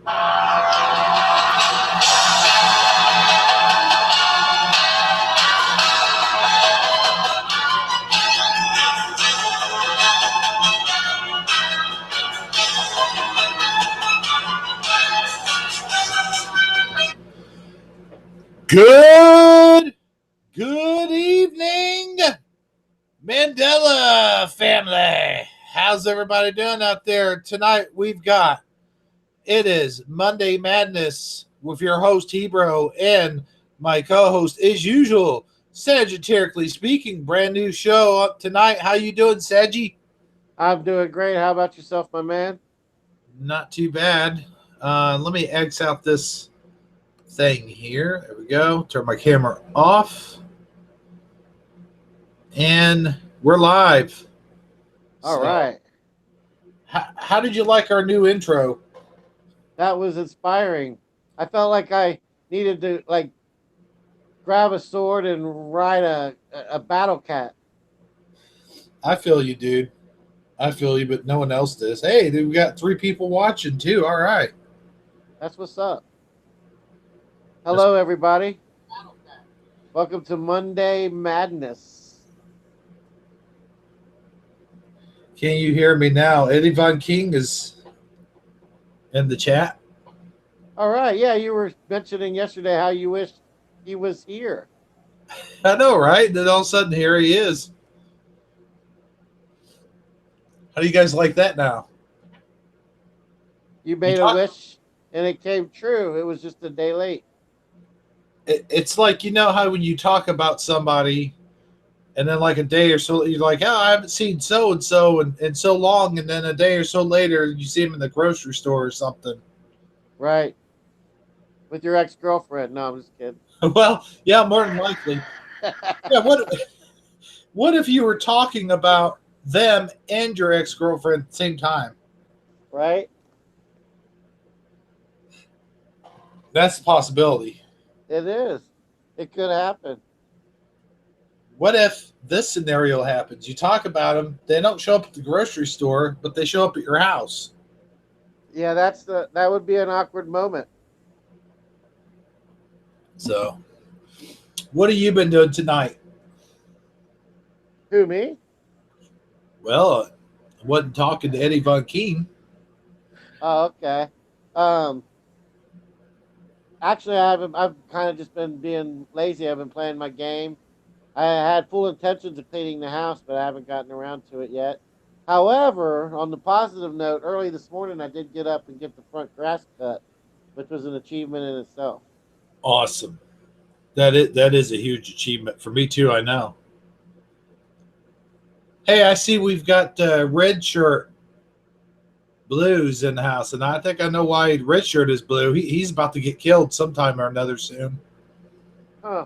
Good evening, Mandela family. How's everybody doing out there? Tonight it is Monday Madness with your host Hebro and my co-host as usual, Sagittarically speaking, brand new show up tonight. How you doing, Saggy? I'm doing great. How about yourself, my man? Not too bad. Let me X out this thing here. There we go. Turn my camera off. And we're live. All So, right. how did you like our new intro? That was inspiring. I felt like I needed to grab a sword and ride a battle cat. I feel you, dude. I feel you, but no one else does. Hey, dude, we got 3 people watching too. All right. That's what's up. That's- Hello, everybody. Welcome to Monday Madness. Can you hear me now? Eddie Von King is in the chat. All right. Yeah, you were mentioning yesterday how you wished he was here. I know, right? Then all of a sudden, here he is. How do you guys like that now? You You made a talk. wish and it came true. It was just a day late. It's like how when you talk about somebody, and then like a day or so, you're like, oh, I haven't seen so and so and so long, and then a day or so later, you see him in the grocery store or something. Right. With your ex girlfriend. No, I'm just kidding. Well, yeah, more than likely. Yeah, what if you were talking about them and your ex girlfriend at the same time? Right? That's a possibility. It is. It could happen. What if this scenario happens? You talk about them, they don't show up at the grocery store, but they show up at your house. Yeah, that would be an awkward moment. So, what have you been doing tonight? Who, me? Well, I wasn't talking to Eddie Von Keen. Oh, okay. Um, Actually, I haven't. I've kind of just been being lazy. I've been playing my game. I had full intentions of cleaning the house, but I haven't gotten around to it yet. However, on the positive note, early this morning I did get up and get the front grass cut, which was an achievement in itself. Awesome. That is a huge achievement for me too. I know. Hey, I see we've got red shirt blues in the house, and I think I know why red shirt is blue. He's about to get killed sometime or another soon. Huh.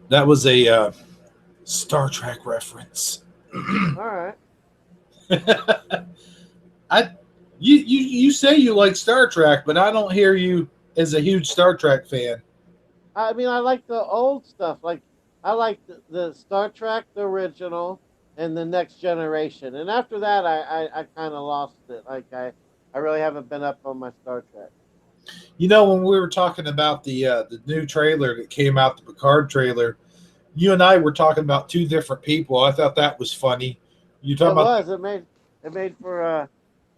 That was a Star Trek reference. All right. I you say you like Star Trek, but I don't hear you as a huge Star Trek fan. I mean, I like the old stuff. Like I like the Star Trek, the original, and the Next Generation. And after that, I kind of lost it. I really haven't been up on my Star Trek. When we were talking about the new trailer that came out, the Picard trailer, you and I were talking about 2 different people. I thought that was funny. You talking It about? was. It made for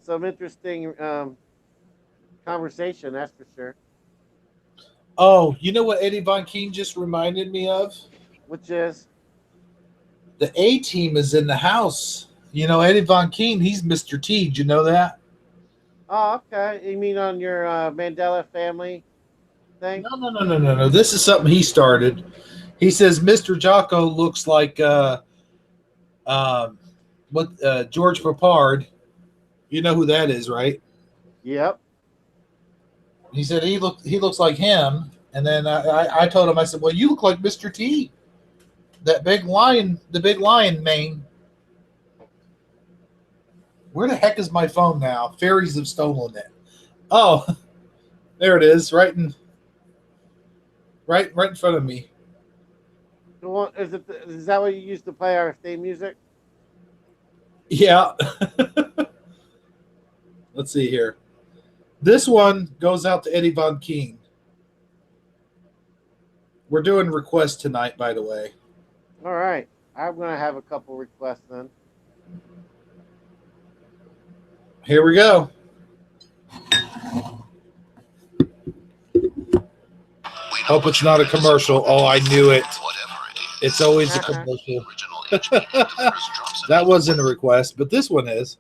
some interesting conversation. That's for sure. Oh, you know what Eddie Von Keen just reminded me of? Which is The A Team is in the house. Eddie Von Keen, he's Mr. T. Did you know that? oh, okay. You mean on your Mandela family thing? No, no, no, no, no, no. This is something he started. He says Mr. Jocko looks like um, what George Papard. You know who that is, right? Yep. He said he looks like him, and then I told him, I said, well, you look like Mr. T, that big lion, the big lion mane. Where the heck is my phone now? Fairies have stolen it. Oh, there it is, right in front of me. Is that what you used to play our theme music? Yeah. Let's see here. This one goes out to Eddie Von King. We're doing requests tonight, by the way. All right. I'm going to have a couple requests then. Here we go. Hope it's not a commercial. Oh, I knew it. It's always a commercial. That wasn't a request, but this one is.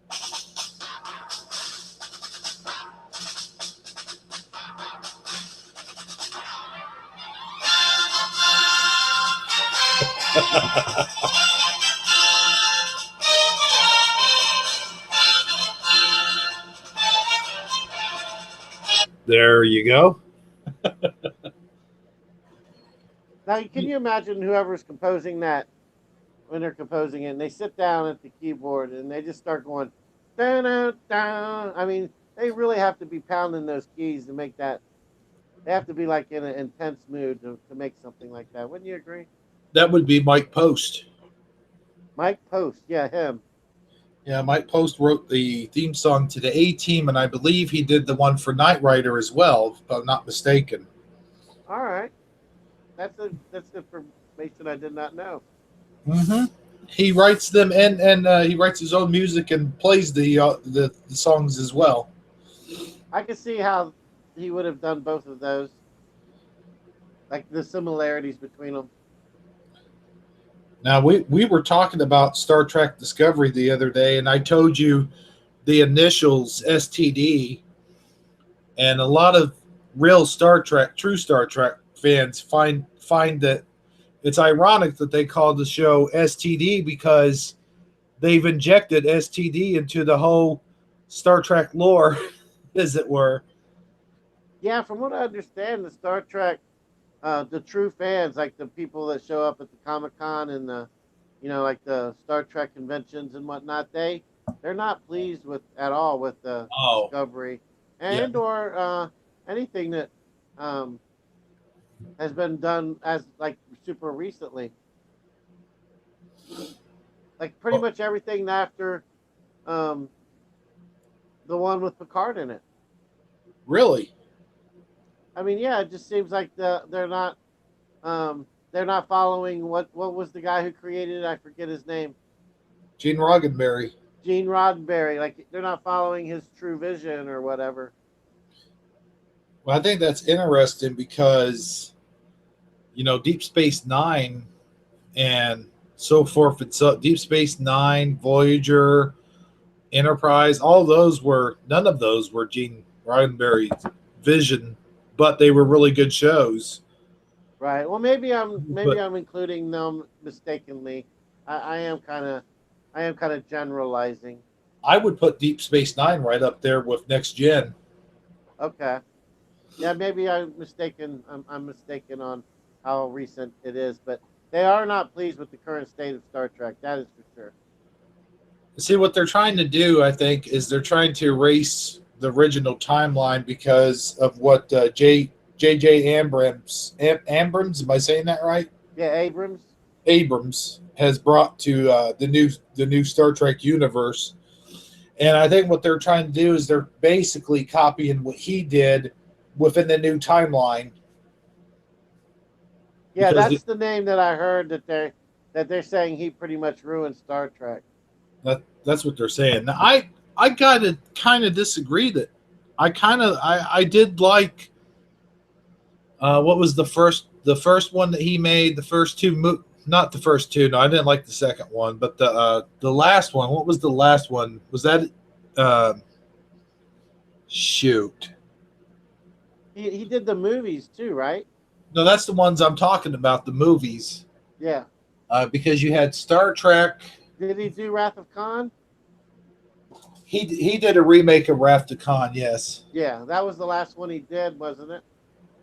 There you go. Now, can you imagine whoever's composing that when they're composing it, and they sit down at the keyboard and they just start going, da-da-da. I mean, they really have to be pounding those keys to make that. They have to be like in an intense mood to make something like that. Wouldn't you agree? That would be Mike Post. Mike Post, yeah, him. Yeah, Mike Post wrote the theme song to the A-Team, and I believe he did the one for Knight Rider as well, if I'm not mistaken. All right. That's information I did not know. Mm-hmm. He writes them, and he writes his own music and plays the songs as well. I can see how he would have done both of those, like the similarities between them. Now, we were talking about Star Trek Discovery the other day, and I told you the initials STD, and a lot of real Star Trek, true Star Trek fans find that it's ironic that they call the show STD because they've injected STD into the whole Star Trek lore, as it were. Yeah, from what I understand, the Star Trek, the true fans, like the people that show up at the Comic-Con and like the Star Trek conventions and whatnot, they're not pleased at all with the Discovery or anything that has been done as like super recently. Like pretty much everything after the one with Picard in it. Really? I mean, yeah, it just seems like they're not following what was the guy who created it? I forget his name. Gene Roddenberry. Gene Roddenberry. Like they're not following his true vision or whatever. Well, I think that's interesting because, Deep Space Nine and so forth. It's Deep Space Nine, Voyager, Enterprise. None of those were Gene Roddenberry's vision, but they were really good shows. Right. Well, maybe I'm including them mistakenly. I am kind of generalizing. I would put Deep Space Nine right up there with Next Gen. Okay. Yeah, maybe I'm mistaken. I'm mistaken on how recent it is, but they are not pleased with the current state of Star Trek. That is for sure. See, what they're trying to do, I think, is they're trying to erase the original timeline because of what J.J. Abrams, am I saying that right? Yeah, Abrams. Abrams has brought to the new Star Trek universe, and I think what they're trying to do is they're basically copying what he did within the new timeline. Yeah, that's the name that I heard that they're saying he pretty much ruined Star Trek. That's what they're saying. Now, I gotta kind of disagree that I did like what was the first one that he made, the first two not the first two, no, I didn't like the second one, but the last one, what was the last one? Was that shoot. He did the movies too, right? No, that's the ones I'm talking about, the movies. Yeah. Because you had Star Trek. Did he do Wrath of Khan? He did a remake of Wrath of Khan, yes. Yeah, that was the last one he did, wasn't it?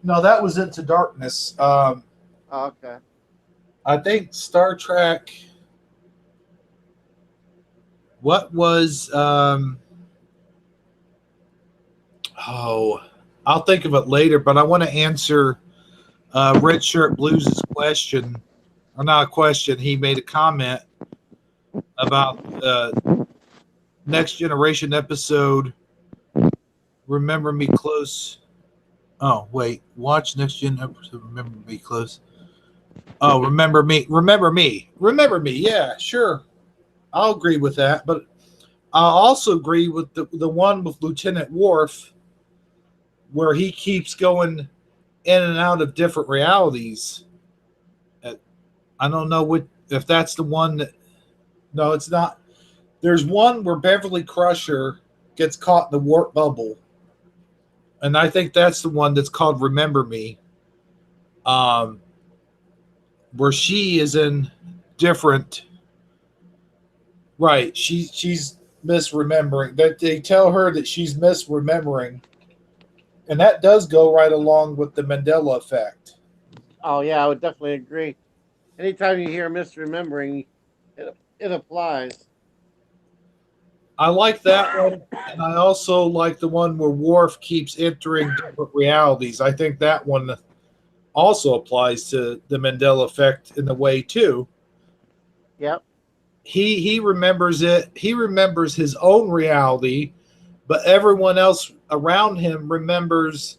No, that was Into Darkness. Oh, okay. I think Star Trek. What was I'll think of it later, but I want to answer Red Shirt Blues' question. Or not a question, he made a comment about Next Generation episode Remember Me Close. Oh, wait. Watch next gen episode. Remember Me Close. Oh, Remember Me. Remember Me. Remember Me. Yeah, sure. I'll agree with that. But I also agree with the one with Lieutenant Worf where he keeps going in and out of different realities. I don't know if that's the one that. No, it's not. There's one where Beverly Crusher gets caught in the warp bubble, and I think that's the one that's called Remember Me, where she is in different. Right, she's misremembering. That they tell her that she's misremembering, and that does go right along with the Mandela effect. Oh yeah, I would definitely agree. Anytime you hear misremembering, it applies. I like that one, and I also like the one where Worf keeps entering different realities. I think that one also applies to the Mandela effect in a way too. Yep. He remembers it. He remembers his own reality, but everyone else around him remembers.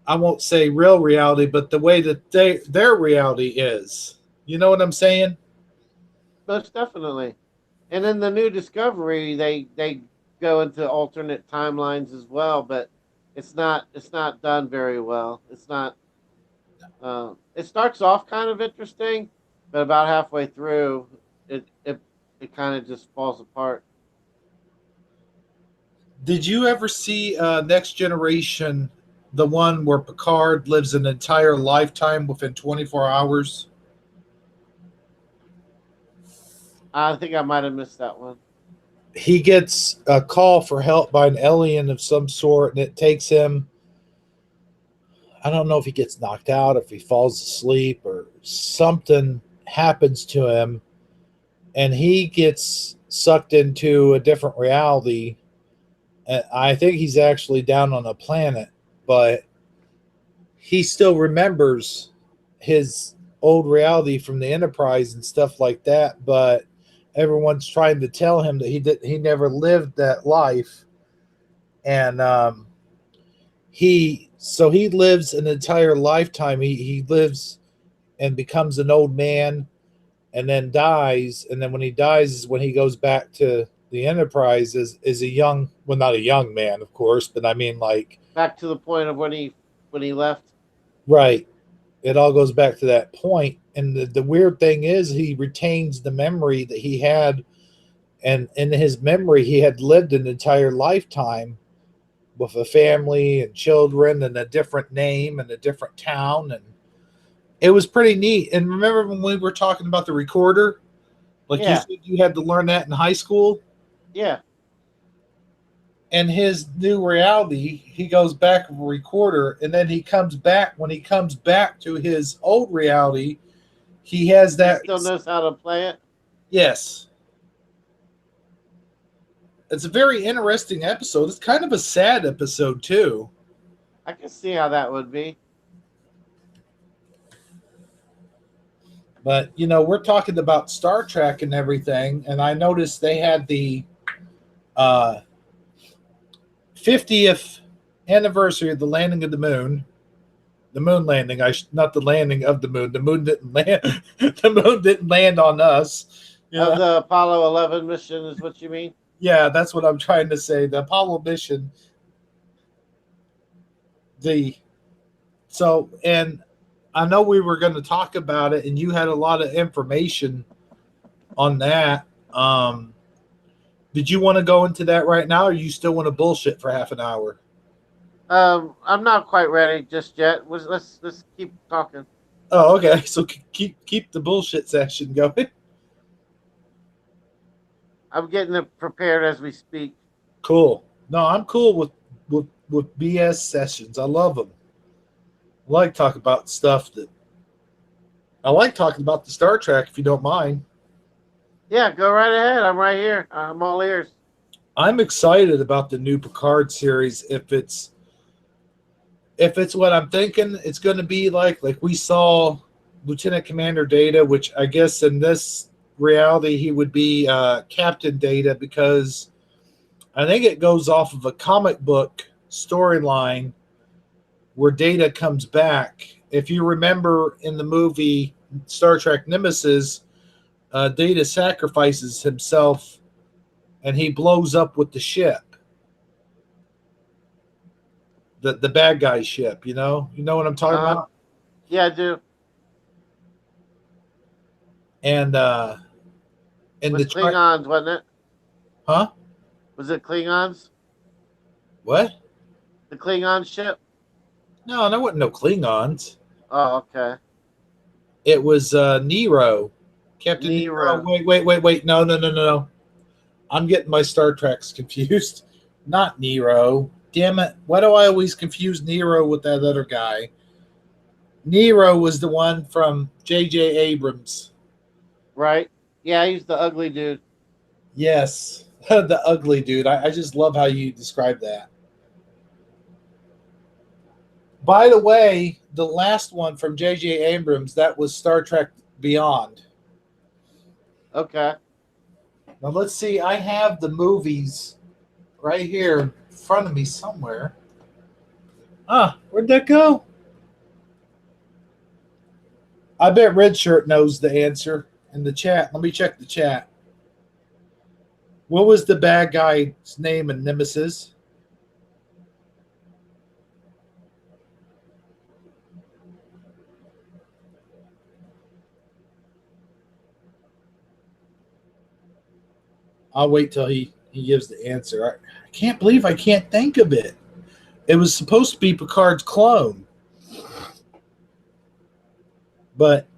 I won't say real reality, but the way that their reality is. You know what I'm saying? Most definitely. And in the new Discovery, they go into alternate timelines as well, but it's not done very well. It's not. It starts off kind of interesting, but about halfway through, it kind of just falls apart. Did you ever see Next Generation, the one where Picard lives an entire lifetime within 24 hours? I think I might have missed that one. He gets a call for help by an alien of some sort, and it takes him. I don't know if he gets knocked out, if he falls asleep, or something happens to him, and he gets sucked into a different reality. And I think he's actually down on a planet, but he still remembers his old reality from the Enterprise and stuff like that. But everyone's trying to tell him that he never lived that life, and he lives an entire lifetime. He lives and becomes an old man, and then dies. And then when he dies is when he goes back to the Enterprise is a young, well, not a young man, of course, but I mean, like, Back to the point of when he left. right. It all goes back to that point. And the weird thing is he retains the memory that he had, and in his memory he had lived an entire lifetime with a family and children and a different name and a different town, and it was pretty neat. And remember when we were talking about the recorder, like you Yeah, said you had to learn that in high school? yeah. And his new reality, he goes back with a recorder, and then he comes back. When he comes back to his old reality, he has He that. still knows how to play it. Yes, it's a very interesting episode. It's kind of a sad episode too. I can see how that would be. But we're talking about Star Trek and everything, and I noticed they had the uh, 50th anniversary of the landing of the moon. The moon landing, not the landing of the moon. The moon didn't land. The moon didn't land on us. Of the Apollo 11 mission is what you mean? Yeah, that's what I'm trying to say. The Apollo mission. And I know we were going to talk about it, and you had a lot of information on that. Did you want to go into that right now, or you still want to bullshit for half an hour? I'm not quite ready just yet. Let's keep talking. Oh, okay. So keep the bullshit session going. I'm getting it prepared as we speak. Cool. No, I'm cool with BS sessions. I love them. I like talking about stuff that. I like talking about the Star Trek, if you don't mind. Yeah, go right ahead. I'm right here. I'm all ears. I'm excited about the new Picard series. If it's what I'm thinking, it's going to be like we saw Lieutenant Commander Data, which I guess in this reality he would be Captain Data, because I think it goes off of a comic book storyline where Data comes back. If you remember in the movie Star Trek Nemesis, Data sacrifices himself and he blows up with the ship. The bad guy ship, you know what I'm talking about. Yeah, I do. And in With Klingons, wasn't it? huh? Was it Klingons? What? The Klingon ship? No, there wasn't no Klingons. Oh, okay. It was Nero, Captain Nero. Nero. Wait. No. I'm getting my Star Treks confused. Not Nero. Damn it! Why do I always confuse Nero with that other guy? Nero was the one from J.J. Abrams. Right? Yeah, he's the ugly dude. Yes, the ugly dude. I just love how you describe that. By the way, the last one from J.J. Abrams, that was Star Trek Beyond. Okay. Now let's see. I have the movies right here in front of me somewhere. Where'd that go? I bet Red Shirt knows the answer in the chat. Let me check the chat. What was the bad guy's name in Nemesis? I'll wait till he gives the answer. I can't believe I can't think of it. It was supposed to be Picard's clone. But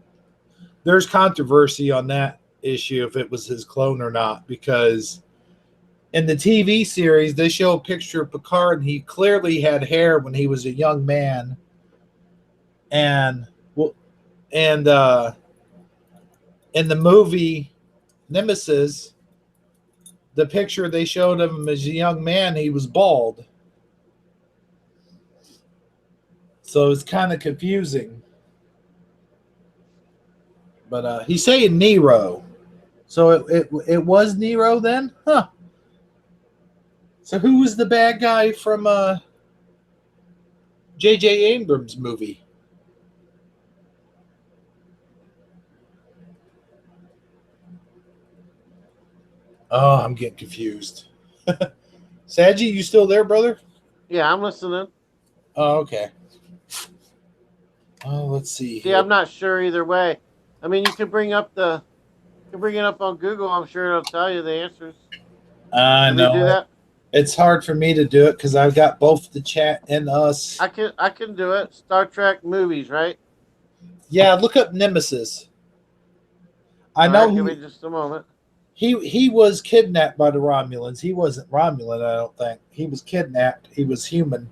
there's controversy on that issue if it was his clone or not, because in the TV series they show a picture of Picard and he clearly had hair when he was a young man. And in the movie Nemesis, the picture they showed of him as a young man, he was bald. So it's kind of confusing. But he's saying Nero. So it was Nero then? Huh. So who was the bad guy from J.J. Abrams movie? Oh, I'm getting confused. Saji, you still there, brother? Yeah, I'm listening. Oh, okay. Oh, let's see. See, I'm not sure either way. I mean, you can bring it up on Google. I'm sure it'll tell you the answers. I Can know. we do that? It's hard for me to do it because I've got both the chat and us. I can do it. Star Trek movies, right? Yeah, look up Nemesis. I know. Right, give me just a moment. He was kidnapped by the Romulans. He wasn't Romulan, I don't think. He was kidnapped. He was human.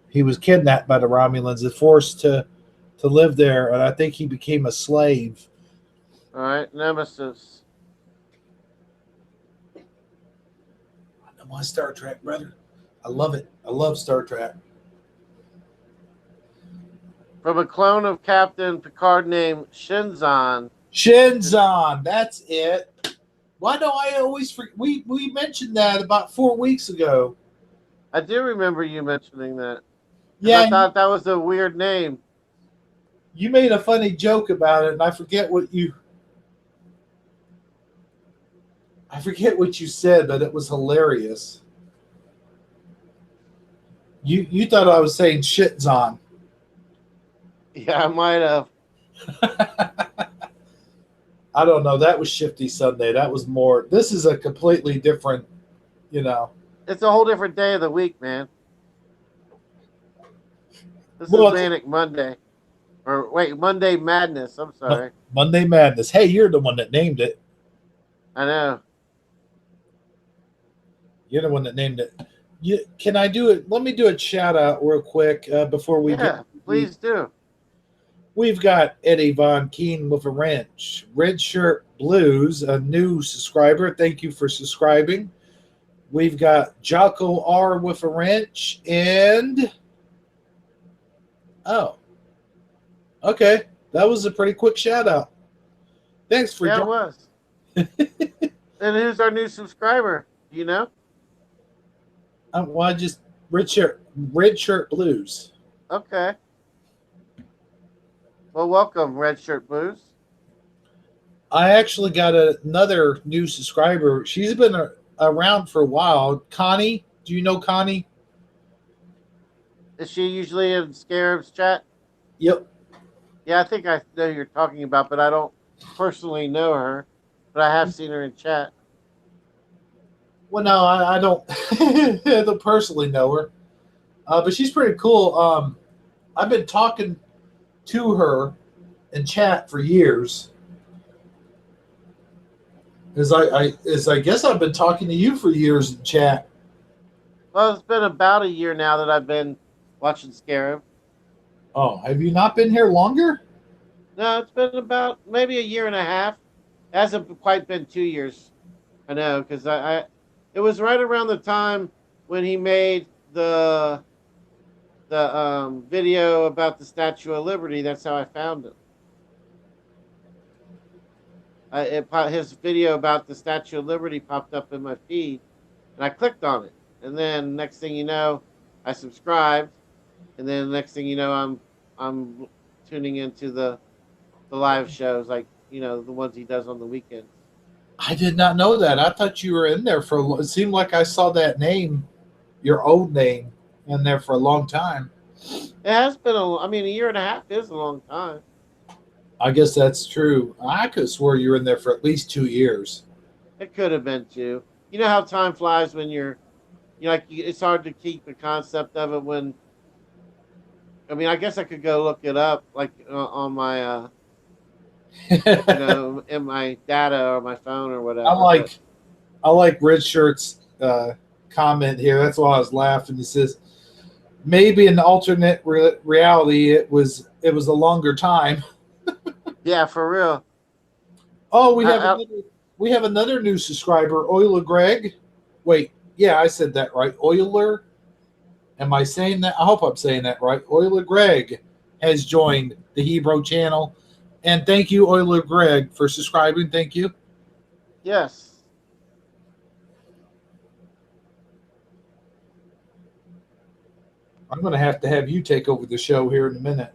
He was kidnapped by the Romulans and forced to live there, and I think he became a slave. All right, Nemesis. I want Star Trek, brother. I love it. I love Star Trek. From a clone of Captain Picard named Shinzon. Shinzon, that's it. Why do I always forget? We mentioned that about 4 weeks ago. I do remember you mentioning that. Yeah, I thought that was a weird name. You made a funny joke about it, and I forget what you said, but it was hilarious. You thought I was saying Shitzon. Yeah, I might have. I don't know. That was Shifty Sunday. That was more. This is a completely different, It's a whole different day of the week, man. This is Manic Monday. Or wait, Monday Madness. I'm sorry. Monday Madness. Hey, you're the one that named it. I know. You're the one that named it. Can I do it? Let me do a shout out real quick before we get. Please do. We've got Eddie Von Keen with a wrench. Red Shirt Blues, a new subscriber. Thank you for subscribing. We've got Jocko R with a wrench. And okay. That was a pretty quick shout out. Thanks for it was. And who's our new subscriber? Do you know? Well, I just red shirt blues. Okay. Well, welcome, Red Shirt Blues. I actually got another new subscriber. She's been around for a while. Connie, do you know Connie? Is she usually in Scarab's chat? Yep. Yeah, I think I know who you're talking about, but I don't personally know her. But I have seen her in chat. Well, no, I don't. I don't personally know her, but she's pretty cool. I've been talking to her in chat for years. I guess I've been talking to you for years in chat. Well, it's been about a year now that I've been watching Scarab. Oh, have you not been here longer? No, it's been about maybe a year and a half. It hasn't quite been 2 years. I know, because it was right around the time when he made the video about the Statue of Liberty. That's how I found him. His video about the Statue of Liberty popped up in my feed, and I clicked on it. And then next thing you know, I subscribed, and then next thing you know, I'm tuning into the live shows, like the ones he does on the weekends. I did not know that. I thought you were in there it seemed like I saw that name, your old name, in there for a long time. It has been a year and a half is a long time. I guess that's true. I could have swore you were in there for at least 2 years. It could have been 2. You know how time flies when it's hard to keep the concept of it when. I guess I could go look it up, like on my, in my data or my phone or whatever. I like Red Shirt's comment here. That's why I was laughing. He says, maybe in alternate reality, it was a longer time. Yeah, for real. Oh, we have another new subscriber, Euler Greg. Wait, yeah, I said that right. Euler. Am I saying that? I hope I'm saying that right. Euler Greg has joined the Hebrew channel. And thank you, Euler Greg, for subscribing. Thank you. Yes. I'm going to have you take over the show here in a minute.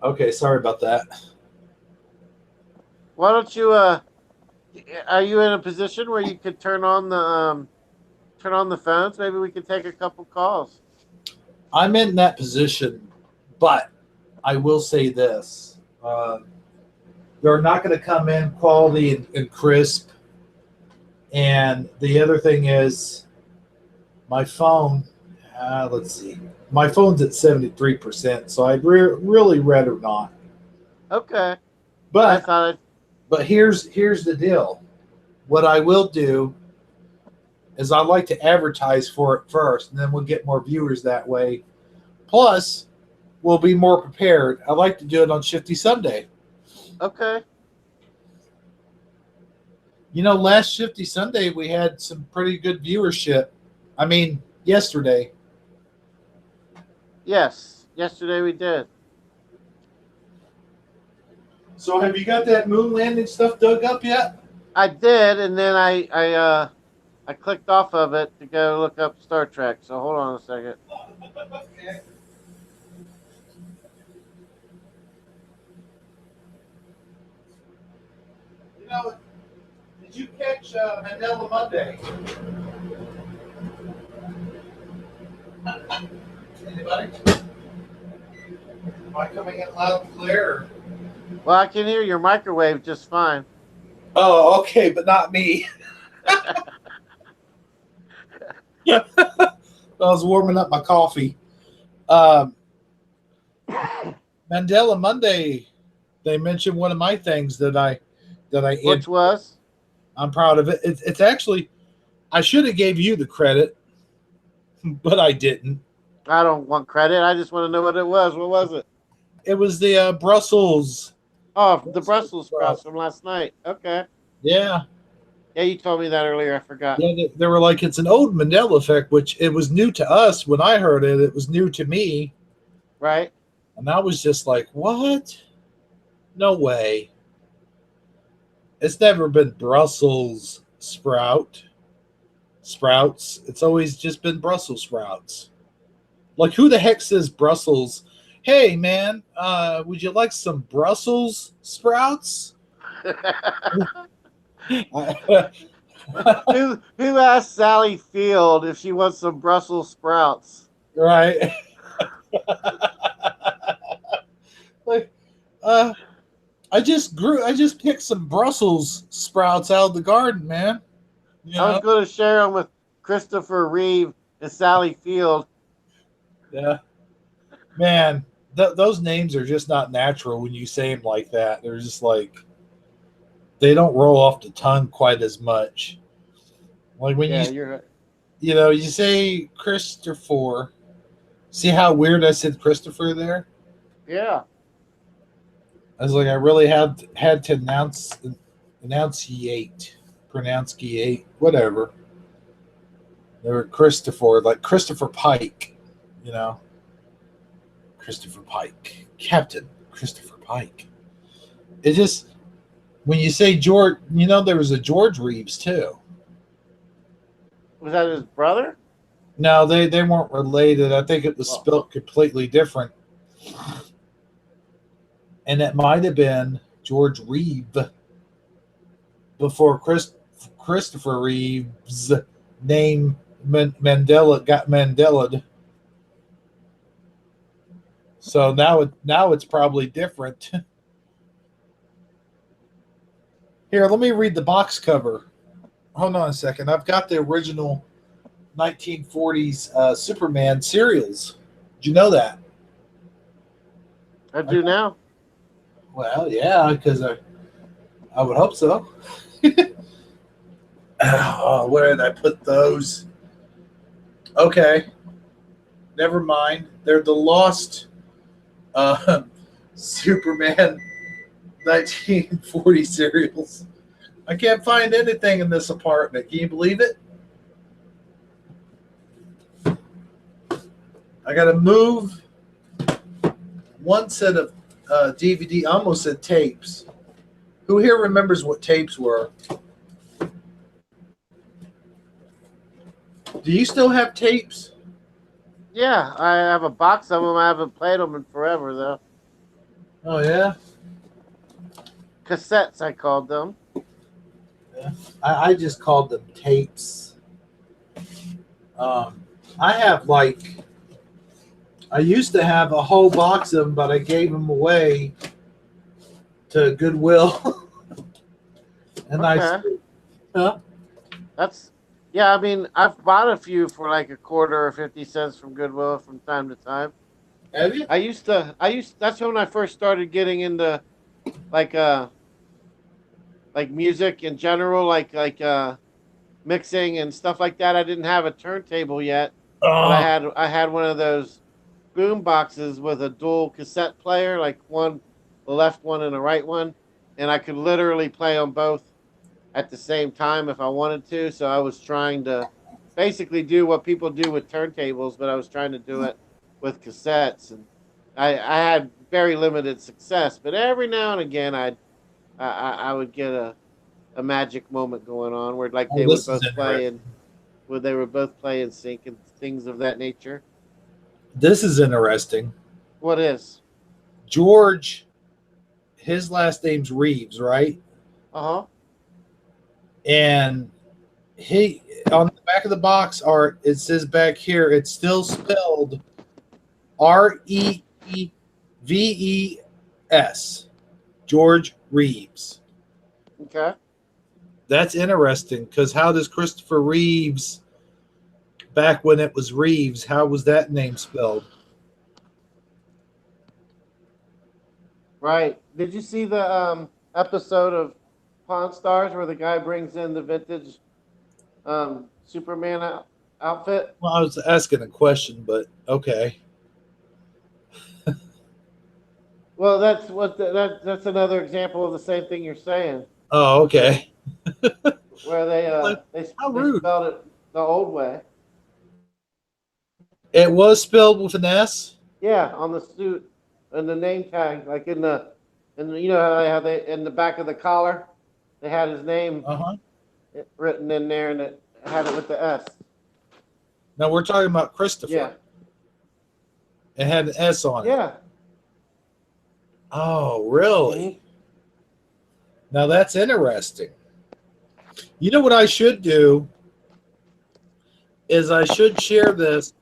Okay, sorry about that. Why don't you are you in a position where you could turn on the phones? Maybe we could take a couple calls. I'm in that position, but I will say this. They're not going to come in quality and crisp. And the other thing is my phone, let's see. My phone's at 73%, so I'd really rather not. Okay. But here's the deal. What I will do is I'd like to advertise for it first, and then we'll get more viewers that way. Plus, we'll be more prepared. I like to do it on Shifty Sunday. Okay. Last Shifty Sunday, we had some pretty good viewership. Yesterday. Yes, yesterday we did. So have you got that moon landing stuff dug up yet? I did, and then I clicked off of it to go look up Star Trek. So hold on a second. Okay. Did you catch Mandela Monday? Anybody? Am I coming in loud and clear? Well, I can hear your microwave just fine. Oh, okay, but not me. I was warming up my coffee. Mandela Monday, they mentioned one of my things that I Which was? I'm proud of it. It's actually, I should have gave you the credit, but I didn't. I don't want credit. I just want to know what it was. What was it? It was the Brussels. Oh, the Brussels sprouts from last night. Okay. Yeah. Yeah, you told me that earlier. I forgot. Yeah, they were like, it's an old Mandela effect, which it was new to us when I heard it. It was new to me. Right. And I was just like, what? No way. It's never been Brussels sprouts. It's always just been Brussels sprouts. Like, who the heck says Brussels? Hey, man, would you like some Brussels sprouts? who asked Sally Field if she wants some Brussels sprouts? Right. Like, uh, I just picked some Brussels sprouts out of the garden, man. You I was know? going to share them with Christopher Reeve and Sally Field. Yeah. Man, those names are just not natural when you say them like that. They're just like, they don't roll off the tongue quite as much. Like when Yeah, you're right. you say Christopher. See how weird I said Christopher there? Yeah. I was like, I really had to pronunciate, whatever. They were Christopher, like Christopher Pike, you know, Christopher Pike, Captain Christopher Pike. It just when you say George, there was a George Reeves too. Was that his brother? No, they weren't related. I think it was Well, spelled completely different, and it might have been George Reeve before Christopher Reeve's name Mandela got Mandela. So now it's probably different. Here, let me read the box cover. Hold on a second. I've got the original 1940s Superman serials. Did you know that? I do now. Well, yeah, because I would hope so. Oh, where did I put those? Okay, never mind. They're the lost Superman 1940 serials. I can't find anything in this apartment. Can you believe it? I got to move one set of DVD. I almost said tapes. Who here remembers what tapes were? Do you still have tapes? Yeah, I have a box of them. I haven't played them in forever, though. Oh, yeah? Cassettes, I called them. Yeah. I just called them tapes. I have I used to have a whole box of them, but I gave them away to Goodwill. And Okay. Yeah, I mean, I've bought a few for like a quarter or 50 cents from Goodwill from time to time. Have you? That's when I first started getting into like like music in general, like mixing and stuff like that. I didn't have a turntable yet, but Oh, I had one of those boom boxes with a dual cassette player, like one the left one and a right one, and I could literally play them both at the same time if I wanted to. So I was trying to basically do what people do with turntables, but I was trying to do it with cassettes, and I had very limited success. But every now and again, I would get a magic moment going on where like they would this is both play interesting. and where they would both play in sync and things of that nature. This is interesting. What is? George, his last name's Reeves, right? Uh huh. And he on the back of the box art, it says back here, it's still spelled Reeves. George Reeves. Okay. That's interesting because how does Christopher Reeves, back when it was Reeves, how was that name spelled? Right. Did you see the episode of Pawn Stars where the guy brings in the vintage Superman outfit? Well, I was asking a question, but okay. Well, that's another example of the same thing you're saying, Oh, okay. where How they rude. spelled it the old way. It was spelled with an S. Yeah, on the suit and the name tag, like in the you know how they in the back of the collar. They had his name Uh-huh. written in there, and it had it with the S. Now we're talking about Christopher. Yeah. It had an S on it. Yeah. Oh, really? Mhm. Now that's interesting. You know what I should do is I should share this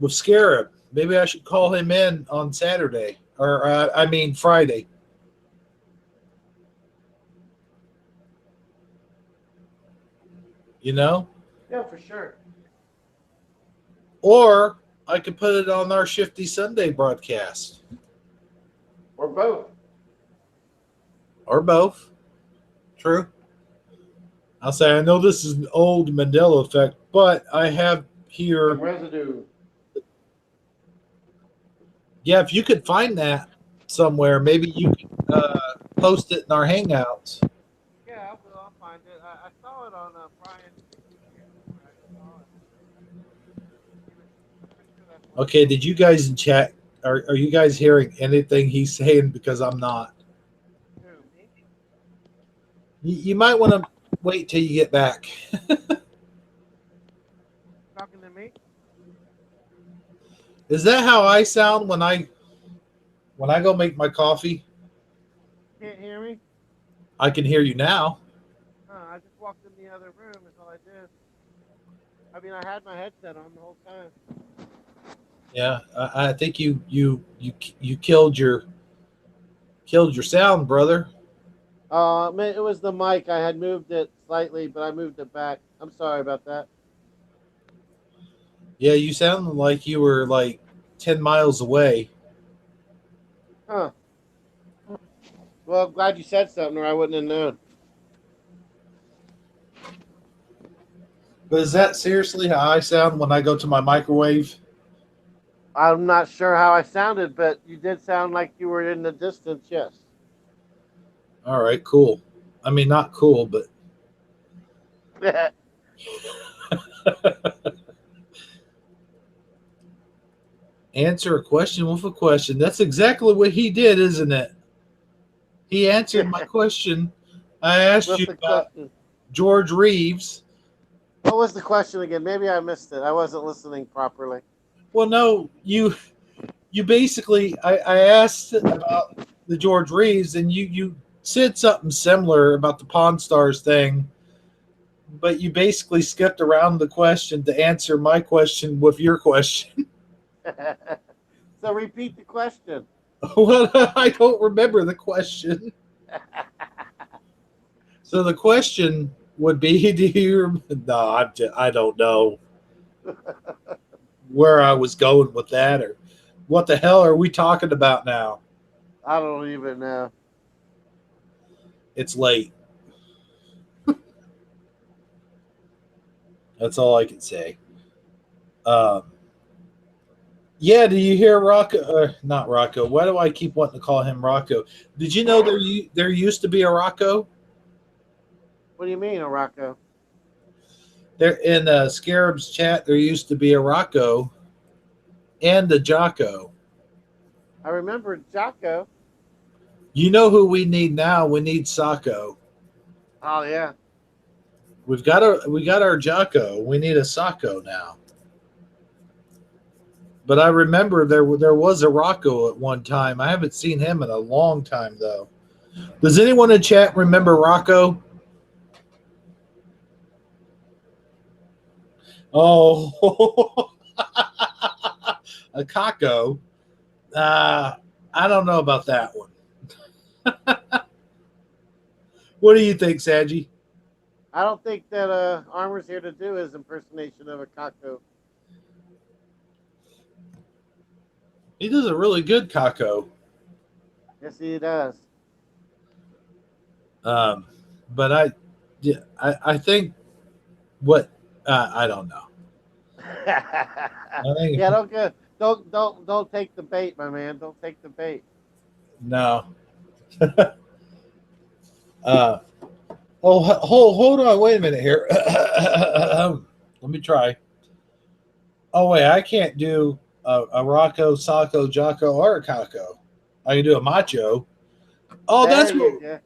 with Scarab. Maybe I should call him in on Saturday, or I mean Friday. You know, Yeah, for sure. or I could put it on our Shifty Sunday broadcast, Or both. or both. True. I'll say I know this is an old Mandela effect, but I have here. Some residue. Yeah, if you could find that somewhere, maybe you could post it in our Hangouts. Yeah, I will. I'll find it. I saw it on Brian's YouTube. I saw it. I'm pretty sure that's one. Okay, did you guys in chat? Are you guys hearing anything he's saying? Because I'm not. Who, me? You might want to wait till you get back. Talking to me? Is that how I sound when I go make my coffee? Can't hear me? I can hear you now. I just walked in the other room. That's all I did. I mean, I had my headset on the whole time. Yeah, I think you killed your sound, brother. It was the mic. I had moved it slightly, but I moved it back. I'm sorry about that. Yeah, you sounded like you were like 10 miles away. Huh. Well, I'm glad you said something, or I wouldn't have known. But is that seriously how I sound when I go to my microwave? I'm not sure how I sounded, but you did sound like you were in the distance, yes. All right, cool. I mean, not cool, but answer a question with a question. That's exactly what he did, isn't it? He answered my question. I asked What's you the about question? George Reeves. What was the question again? Maybe I missed it. I wasn't listening properly. Well, no, you basically I asked about the George Reeves, and you said something similar about the Pawn Stars thing, but you basically skipped around the question to answer my question with your question. So repeat the question. Well, I don't remember the question. So the question would be, do you? No, I don't know where I was going with that, or what the hell are we talking about now? I don't even know. It's late. That's all I can say. Yeah, do you hear Rocco? Not Rocco. Why do I keep wanting to call him Rocco? Did you know there used to be a Rocco? What do you mean, Rocco? There in Scarab's chat, there used to be a Rocco and a Jocko. I remember Jocko. You know who we need now? We need Sacco. Oh yeah. We got our Jocko. We need a Sacco now. But I remember there was a Rocco at one time. I haven't seen him in a long time though. Does anyone in chat remember Rocco? Oh, a Kako. I don't know about that one. What do you think, Saji? I don't think that Armor's here to do his impersonation of a Kako. He does a really good Kako. Yes, he does. But I think what I don't know. I think, Yeah, don't take the bait, my man. Don't take the bait. no. Hold on, wait a minute here. Let me try. Oh wait, I can't do a Rocco, Sacco, Jocko, or a Kako. I can do a Macho. Oh, There you go.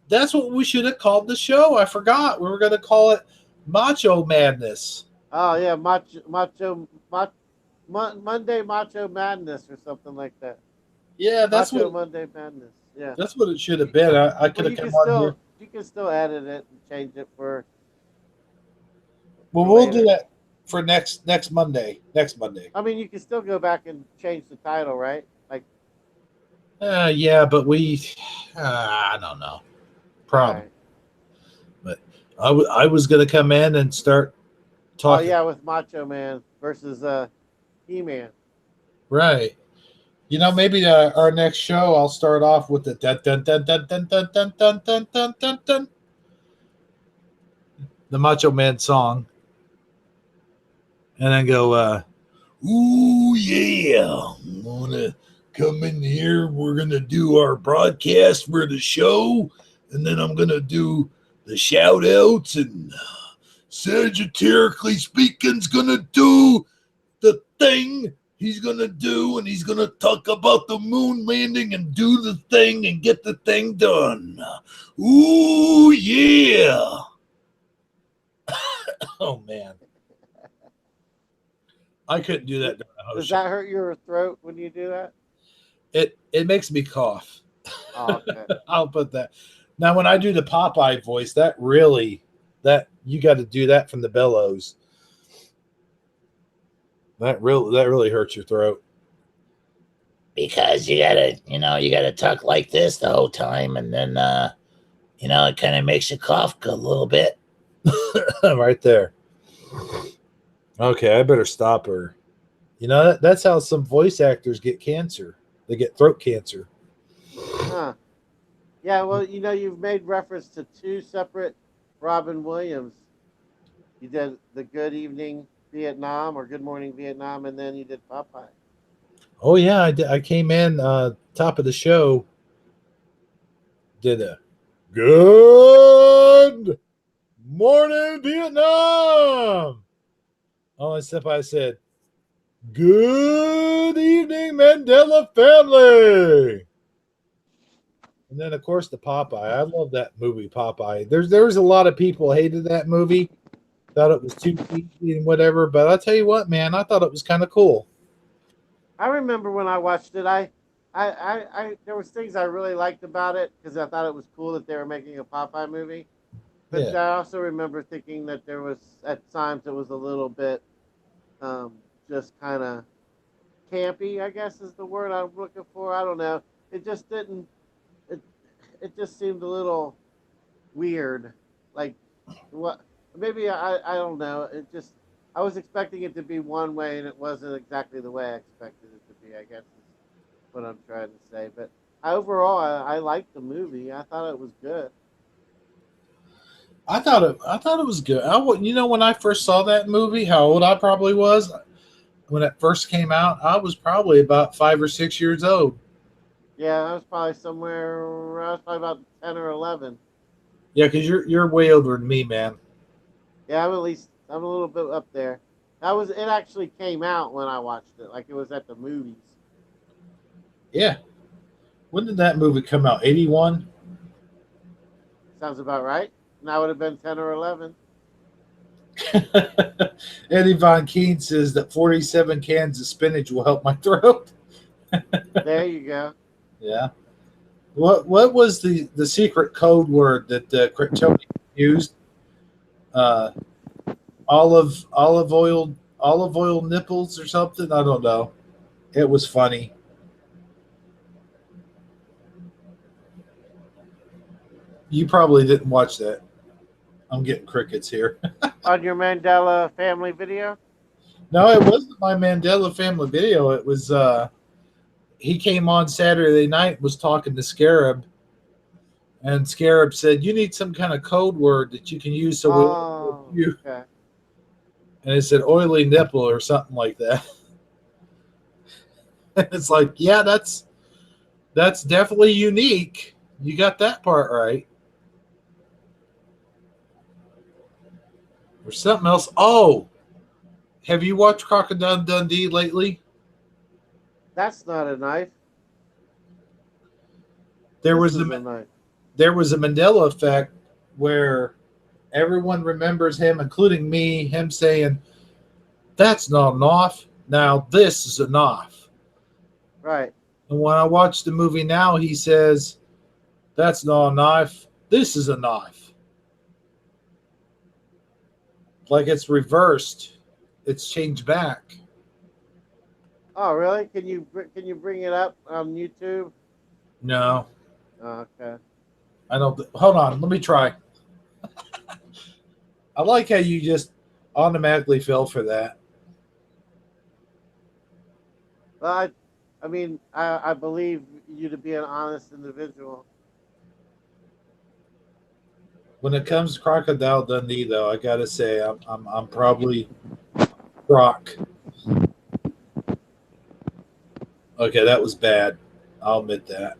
that's what we should have called the show. I forgot. We were going to call it Macho Madness. Oh yeah, Monday Macho Madness or something like that. Yeah, Macho Monday Madness. Yeah. that's what it should have been. I could Well, have come on here. you can still edit it and change it for Well, we'll later. do that for next Monday. Next Monday. I mean, you can still go back and change the title, right? Like, Yeah, but I don't know. Problem. right. But I was going to come in and start Oh talking. yeah, with Macho Man versus He-Man. Right. You know, maybe our next show, I'll start off with the dun dun dun dun dun dun dun dun dun dun dun dun, the Macho Man song, and then go, "Ooh yeah, I'm gonna come in here. We're gonna do our broadcast for the show, and then I'm gonna do the shout outs, and Sagittariusly Speaking's gonna do the thing he's going to do, and he's going to talk about the moon landing and do the thing and get the thing done. Ooh, yeah." Oh, man. I couldn't do that during the host Does show. that hurt your throat when you do that? It makes me cough. Oh, okay. I'll put that. Now, when I do the Popeye voice, that you got to do that from the bellows. That really hurts your throat. Because you gotta talk like this the whole time, and then it kind of makes you cough a little bit. Right there. Okay, I better stop her. You know, that's how some voice actors get cancer. They get throat cancer. Huh. Yeah, well, you've made reference to two separate Robin Williams. You did the Good Evening Vietnam or Good Morning Vietnam, and then you did Popeye. Oh yeah, I did. I came in top of the show. Did a good morning Vietnam. Only step I said, "Good evening Mandela family." And then, of course, the Popeye. I love that movie, Popeye. There was a lot of people hated that movie, thought it was too easy and whatever. But I'll tell you what, man, I thought it was kind of cool. I remember when I watched it, there was things I really liked about it because I thought it was cool that they were making a Popeye movie. But Yeah. I also remember thinking that there was at times it was a little bit just kind of campy, I guess is the word I'm looking for. I don't know. It just didn't. It just seemed a little weird. Like what? Maybe I don't know. It just I was expecting it to be one way, and it wasn't exactly the way I expected it to be. I guess is what I'm trying to say. But overall, I liked the movie. I thought it was good. I thought it was good. When I first saw that movie, how old I probably was when it first came out. I was probably about 5 or 6 years old. Yeah, I was probably about 10 or 11. Yeah, because you're way older than me, man. Yeah, I'm a little bit up there. It actually came out when I watched it, like it was at the movies. Yeah. When did that movie come out? 81? Sounds about right. And I would have been 10 or 11. Eddie Von Keen says that 47 cans of spinach will help my throat. There you go. Yeah. What was the secret code word that Tony used? Olive oil nipples or something? I don't know. It was funny. You probably didn't watch that. I'm getting crickets here. On your Mandela family video? No, it wasn't my Mandela family video. It was he came on Saturday night, was talking to Scarab, and Scarab said, "You need some kind of code word that you can use so you." Okay. And it said "oily nipple" or something like that. It's like, yeah, that's definitely unique. You got that part right. Or something else. Oh, have you watched Crocodile Dundee lately? That's not a knife. there This was is a a knife. there was a Mandela effect where everyone remembers him, including me, him saying, "That's not a knife. Now this is a knife." Right. And when I watch the movie now, he says, "That's not a knife. This is a knife." Like it's reversed. It's changed back. Oh, really? Can you bring it up on YouTube? No, Oh, okay. I don't. Hold on. Let me try. I like how you just automatically fell for that. Well, I mean, I believe you to be an honest individual. When it comes to Crocodile Dundee, though, I gotta say I'm probably Croc. Okay, that was bad. I'll admit that.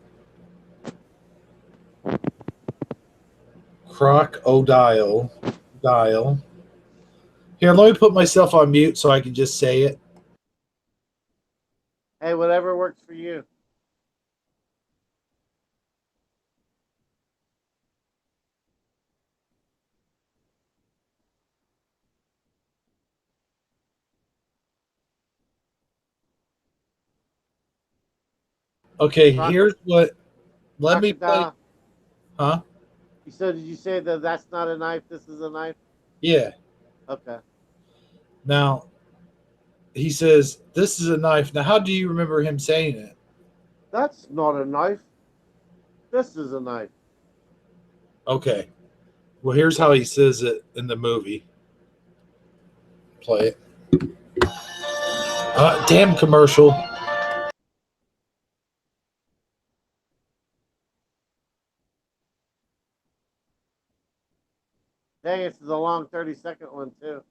Crocodile. Dial. Here, let me put myself on mute so I can just say it. Hey, whatever works for you. Okay, Croc- here's what. Let me play. Crocodile. Huh? You said, did you say that that's not a knife? This is a knife. Yeah. Okay. Now, he says, "This is a knife." Now, how do you remember him saying it? That's not a knife. This is a knife. Okay. Well, here's how he says it in the movie. Play it. Damn commercial. Dang, this is a long 30-second one too.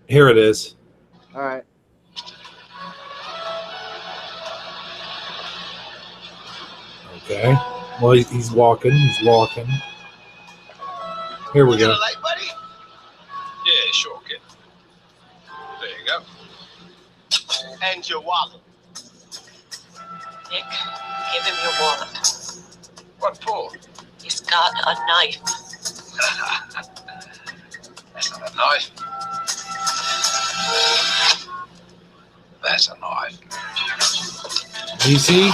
Here it is. All right. Okay. Well, he's walking. He's walking. Here we go. Late, buddy? Yeah, sure, kid. There you go. And your wallet. Nick, give him your wallet. What for? He's got a knife. That's not a knife. That's a knife. You see?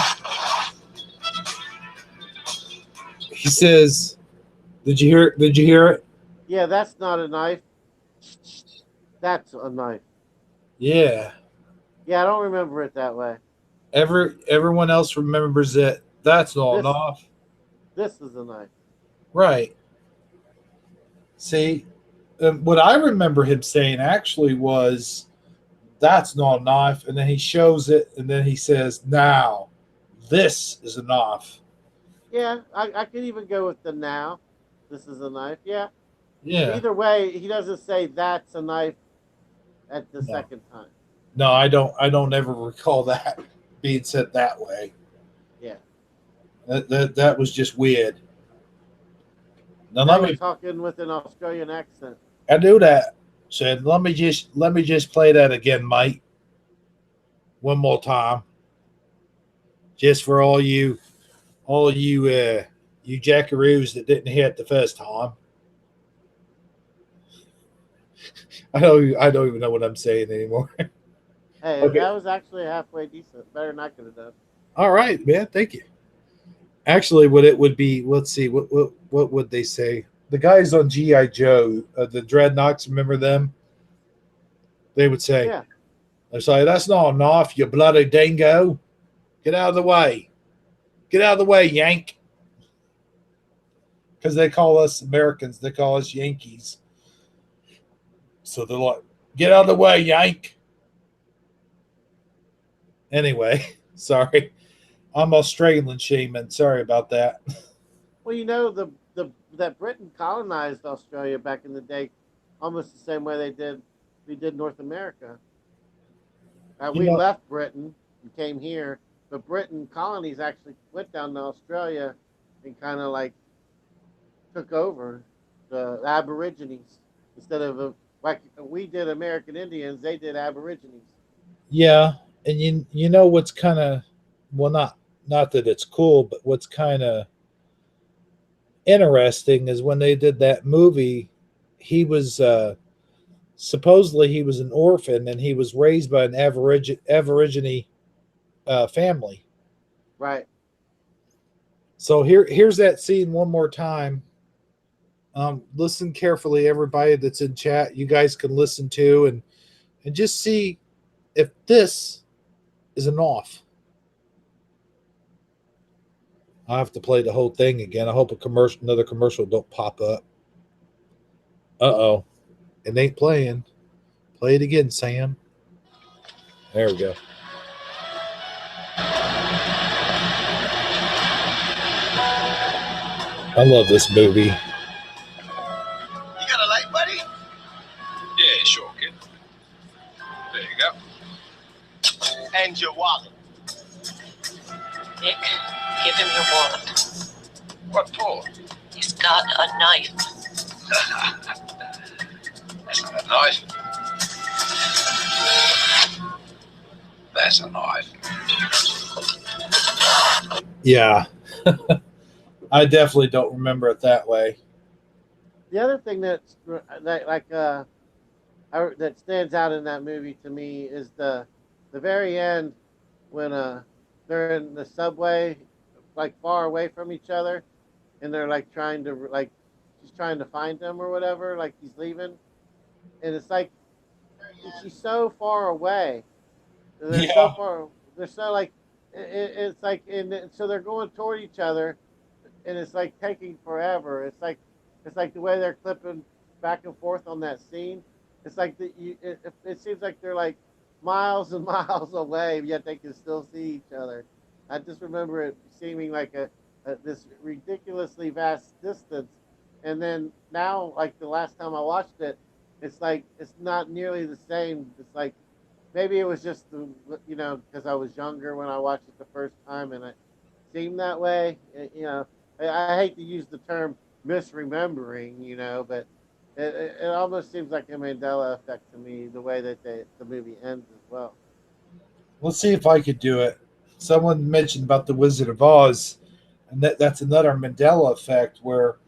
He says, "Did you hear? Did you hear it?" Yeah, that's not a knife. That's a knife. Yeah. Yeah, I don't remember it that way. Everyone else remembers it. That's not This- enough. This is a knife. Right. See, what I remember him saying actually was, "That's not a knife," and then he shows it, and then he says, "Now, this is a knife." Yeah, I could even go with the now. This is a knife. Yeah. Yeah. Either way, he doesn't say that's a knife at the No. second time. No, I don't. I don't ever recall that being said that way. Yeah. That was just weird. Now Now let you're me. talking with an Australian accent. I do that. Said, let me just play that again, mate. One more time, just for you jackaroos that didn't hit the first time. I don't even know what I'm saying anymore. Hey, Okay. that was actually halfway decent. Better than I could have done. All right, man. Thank you. Actually, what it would be, let's see, what would they say? The guys on GI Joe, the Dreadnoughts, remember them? They would say, Yeah. they say, "That's not enough, you bloody dingo. Get out of the way. Get out of the way, Yank." Because they call us Americans, they call us Yankees. So they're like, "Get out of the way, Yank." Anyway, sorry. I'm Australian shaman. Sorry about that. Well, you know that Britain colonized Australia back in the day, almost the same way we did North America. You We know- left Britain and came here, but Britain colonies actually went down to Australia and kind of like took over the Aborigines instead of like we did American Indians. They did Aborigines. Yeah, and you know what's kind of, well, not that it's cool, but what's kind of interesting is when they did that movie, he was supposedly he was an orphan and he was raised by an Aborigine family. Right. So here's that scene one more time. Listen carefully, everybody that's in chat. You guys can listen to and just see if this is an off. I have to play the whole thing again. I hope another commercial don't pop up. Uh-oh. It ain't playing. Play it again, Sam. There we go. I love this movie. You got a light, buddy? Yeah, sure, kid. There you go. And your wallet. Nick, give him your wallet. What for? He's got a knife. That's not a knife. That's a knife. Yeah. I definitely don't remember it that way. The other thing that stands out in that movie to me is the very end when they're in the subway, like far away from each other, and they're like she's trying to find him or whatever, like he's leaving, and it's like she's so far away. They're so far. They're so like it's like, and so they're going toward each other, and it's like taking forever. It's like the way they're clipping back and forth on that scene. It's like it seems like they're like miles and miles away, yet they can still see each other. I just remember it seeming like this ridiculously vast distance, and then now, like the last time I watched it, it's like it's not nearly the same. It's like maybe it was just because I was younger when I watched it the first time, and it seemed that way. I hate to use the term misremembering, but it almost seems like a Mandela effect to me, the way that the movie ends as well. Let's see if I could do it. Someone mentioned about the Wizard of Oz, and that's another Mandela effect where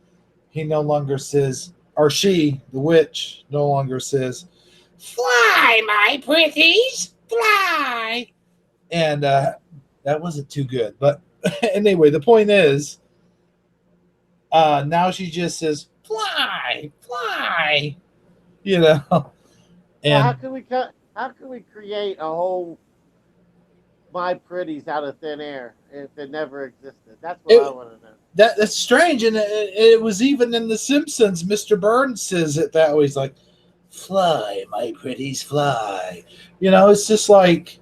he no longer says, or she, the witch, no longer says, "Fly, my pretties, fly." And that wasn't too good. But anyway, the point is, now she just says, "Fly, fly," you know. Well, And how can we create a whole My Pretties out of thin air if it never existed? That's what I want to know. that's strange, and it was even in The Simpsons. Mr. Burns says it that way. He's like, "Fly, my pretties, fly." It's just like,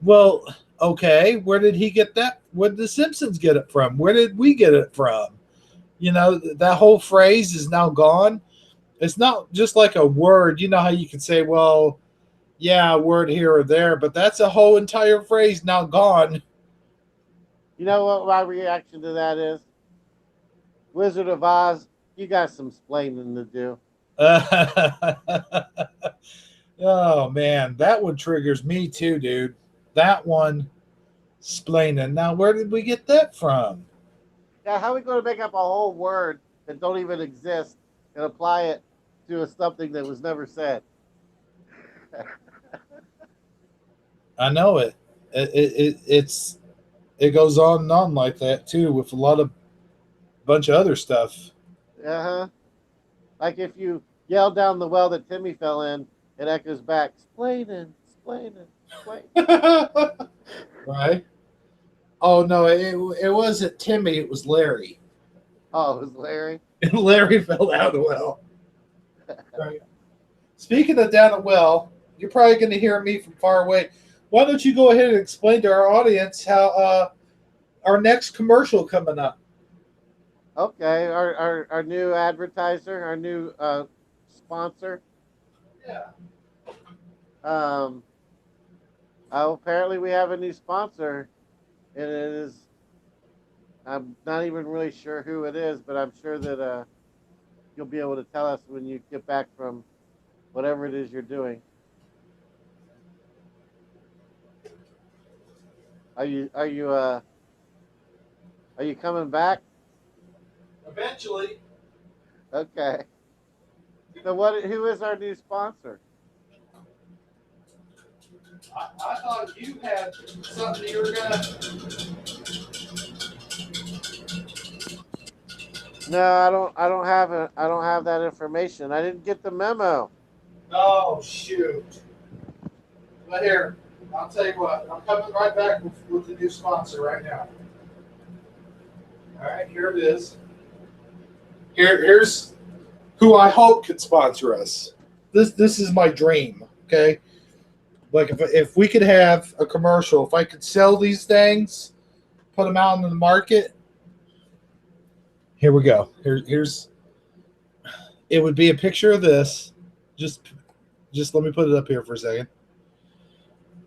well, okay, where did he get that? Where did The Simpsons get it from? Where did we get it from? That whole phrase is now gone. It's not just like a word. You know how you can say, well, yeah, a word here or there, but that's a whole entire phrase now gone. You know what my reaction to that is? Wizard of Oz, you got some splaining to do. Oh, man, that one triggers me too, dude. That one, splaining. Now, where did we get that from? Yeah, how are we going to make up a whole word that don't even exist and apply it to something that was never said? I know it. It goes on and on like that too, with a bunch of other stuff. Uh-huh. Like if you yell down the well that Timmy fell in, it echoes back, splaining, splaining, splaining. Right? Oh no, it wasn't Timmy, it was Larry. Oh, it was Larry. And Larry fell down the well. Right. Speaking of down the well, you're probably going to hear me from far away. Why don't you go ahead and explain to our audience how our next commercial coming up? Okay, our new advertiser, our new sponsor. Yeah. Apparently we have a new sponsor, and it is. I'm not even really sure who it is, but I'm sure that you'll be able to tell us when you get back from whatever it is you're doing. Are you Are you coming back? Eventually. Okay. So what? Who is our new sponsor? I thought you had something you were gonna. No, I don't. I don't have it. I don't have that information. I didn't get the memo. Oh shoot! But here, I'll tell you what. I'm coming right back with the new sponsor right now. All right, here it is. Here's who I hope could sponsor us. This is my dream. Okay, like if we could have a commercial, if I could sell these things, put them out in the market. Here we go. Here's. It would be a picture of this. Just let me put it up here for a second.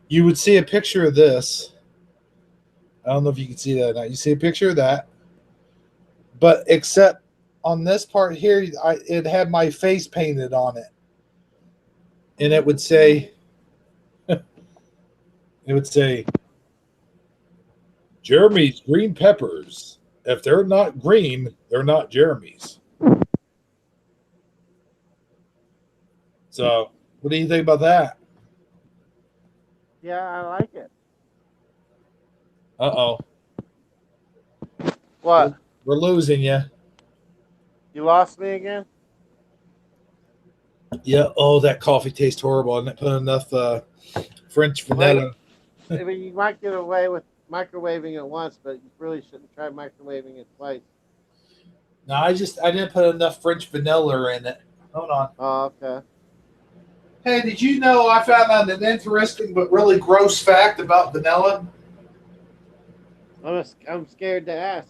You would see a picture of this. I don't know if you can see that or not. You see a picture of that. But except on this part here, it had my face painted on it. And it would say, Jeremy's green peppers. If they're not green, they're not Jeremy's. So, what do you think about that? Yeah, I like it. Uh-oh. What? We're losing you. You lost me again? Yeah. Oh, that coffee tastes horrible. I didn't put enough French vanilla. I mean, you might get away with microwaving it once, but you really shouldn't try microwaving it twice. No, I didn't put enough French vanilla in it. Hold on. Oh, okay. Hey, did you know I found out an interesting but really gross fact about vanilla? I'm scared to ask.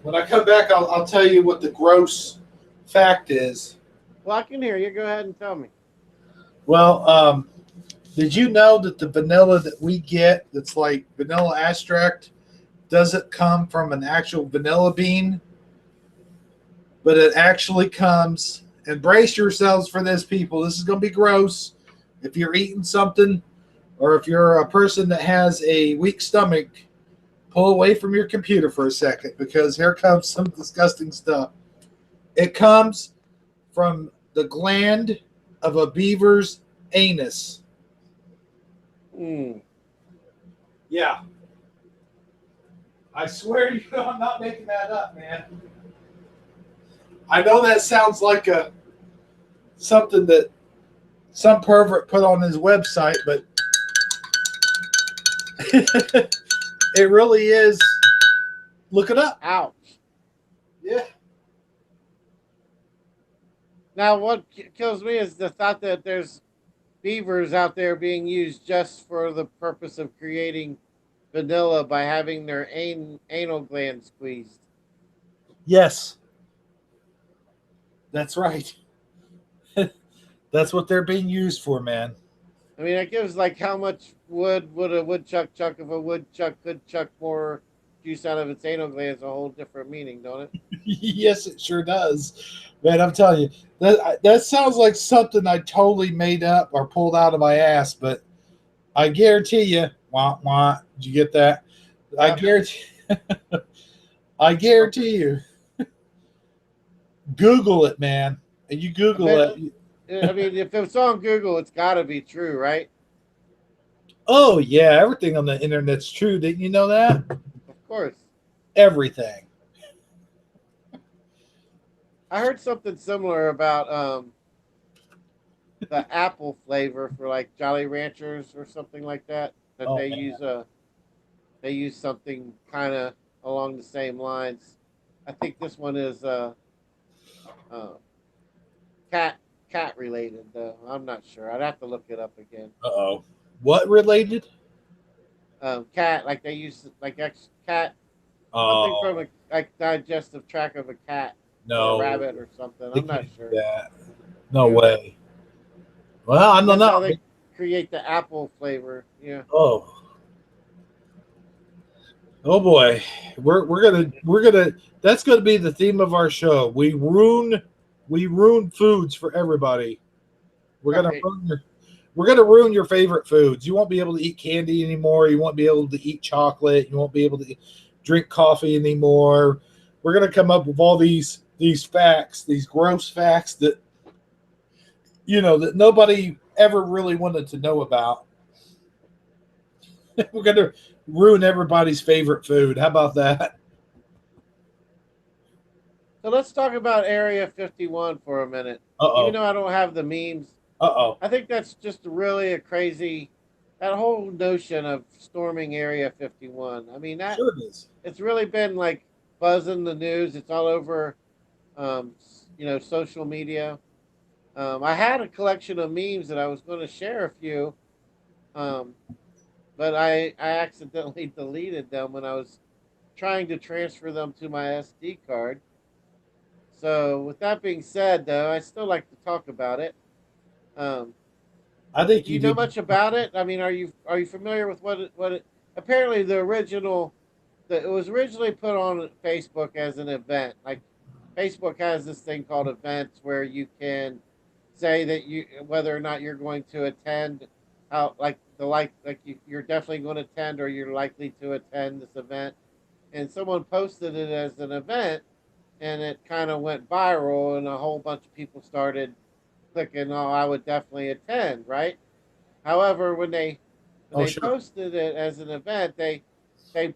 When I come back, I'll tell you what the gross fact is. Well, I can hear you. Go ahead and tell me. Well, did you know that the vanilla that we get, that's like vanilla extract, doesn't come from an actual vanilla bean, but it actually comes, and brace yourselves for this, people. This is going to be gross. If you're eating something, or if you're a person that has a weak stomach, pull away from your computer for a second, because here comes some disgusting stuff. It comes from the gland of a beaver's anus. Yeah. I swear to you, I'm not making that up, man. I know that sounds like something that some pervert put on his website, but it really is. Look it up. Ouch. Yeah. Now, what kills me is the thought that there's beavers out there being used just for the purpose of creating vanilla by having their anal gland squeezed. Yes. That's right. That's what they're being used for, man. I mean, it gives like how much wood would a woodchuck chuck if a woodchuck could chuck more juice out of its anal glands, a whole different meaning, don't it? Yes, it sure does. Man, I'm telling you, that sounds like something I totally made up or pulled out of my ass, but I guarantee you, wah, wah, did you get that? I guarantee you. Google it, man. And you Google it. I mean, if it's on Google, it's got to be true, right? Oh, yeah. Everything on the internet's true. Didn't you know that? Of course. Everything. I heard something similar about the apple flavor for like Jolly Ranchers or something like that. That Oh, they man. use something kind of along the same lines. I think this one is cat related though. I'm not sure. I'd have to look it up again. Uh-oh. What related? Cat, like they use like cat, something Oh, from a like digestive tract of a cat or no. a rabbit or something. They I'm not can't do sure. that. No way. Well, I don't That's how know. they create the apple flavor. Yeah. Oh. Oh boy. We're gonna that's gonna be the theme of our show. We ruin foods for everybody. We're gonna Right. we're going to ruin your favorite foods. You won't be able to eat candy anymore. You won't be able to eat chocolate. You won't be able to drink coffee anymore. We're going to come up with all these facts, these gross facts that, that nobody ever really wanted to know about. We're going to ruin everybody's favorite food. How about that? So let's talk about Area 51 for a minute. Uh-oh. Even though I don't have the memes, Uh-oh. I think that's just really a crazy, that whole notion of storming Area 51. I mean, that Sure it is. it's really been like buzzing the news. It's all over, social media. I had a collection of memes that I was going to share a few, but I accidentally deleted them when I was trying to transfer them to my SD card. So, with that being said, though, I still like to talk about it. Um, I think do you know much about it? I mean, are you familiar with what it? Apparently, it was originally put on Facebook as an event. Like, Facebook has this thing called events where you can say that whether or not you're going to attend, how you're definitely going to attend or you're likely to attend this event. And someone posted it as an event, and it kind of went viral, and a whole bunch of people started clicking, "Oh, I would definitely attend," right? However, when they sure. posted it as an event, they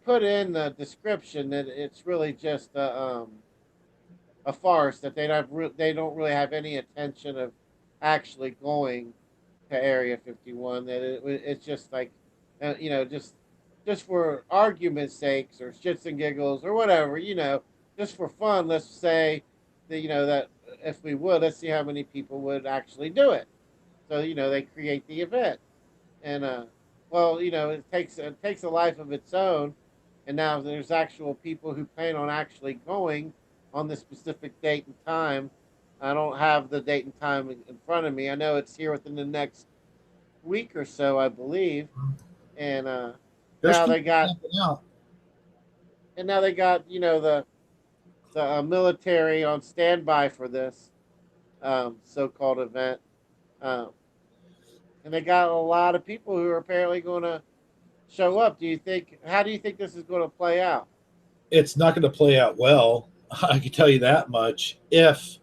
put in the description that it's really just a farce, that they don't really have any intention of actually going to Area 51. That it's just like, just for argument's sakes or shits and giggles or whatever, just for fun. Let's say that that if we would, let's see how many people would actually do it. So they create the event, and it takes a life of its own, and now there's actual people who plan on actually going on this specific date and time. I don't have the date and time in front of me. I know it's here within the next week or so, I believe, and now they got the military on standby for this so-called event. Um, and they got a lot of people who are apparently going to show up. How do you think this is going to play out? It's not going to play out well. I can tell you that much. If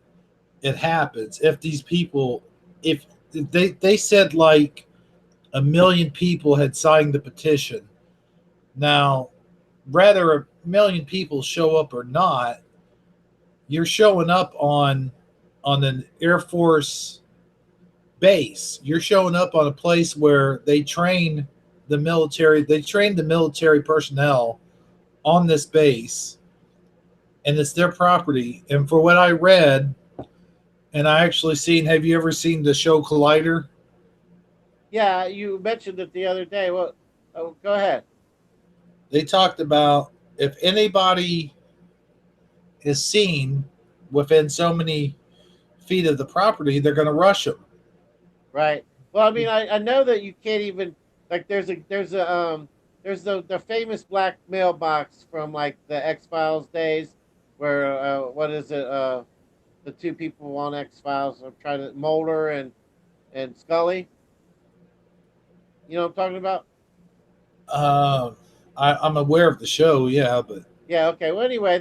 it happens, if these people, if they said like 1 million people had signed the petition. Now, whether 1 million people show up or not, you're showing up on an Air Force base. You're showing up on a place where they train the military. They train the military personnel on this base, and it's their property. And for what I read, and I actually seen, have you ever seen the show Collider? Yeah, you mentioned it the other day. Well, go ahead. They talked about if anybody is seen within so many feet of the property, they're going to rush them. Right. Well, I mean, I know that you can't even, like, there's the famous black mailbox from like the X-Files days where what is it, the two people on X-Files are trying to, Mulder and Scully. You know what I'm talking about? I'm aware of the show, yeah, but yeah, okay. Well, anyway,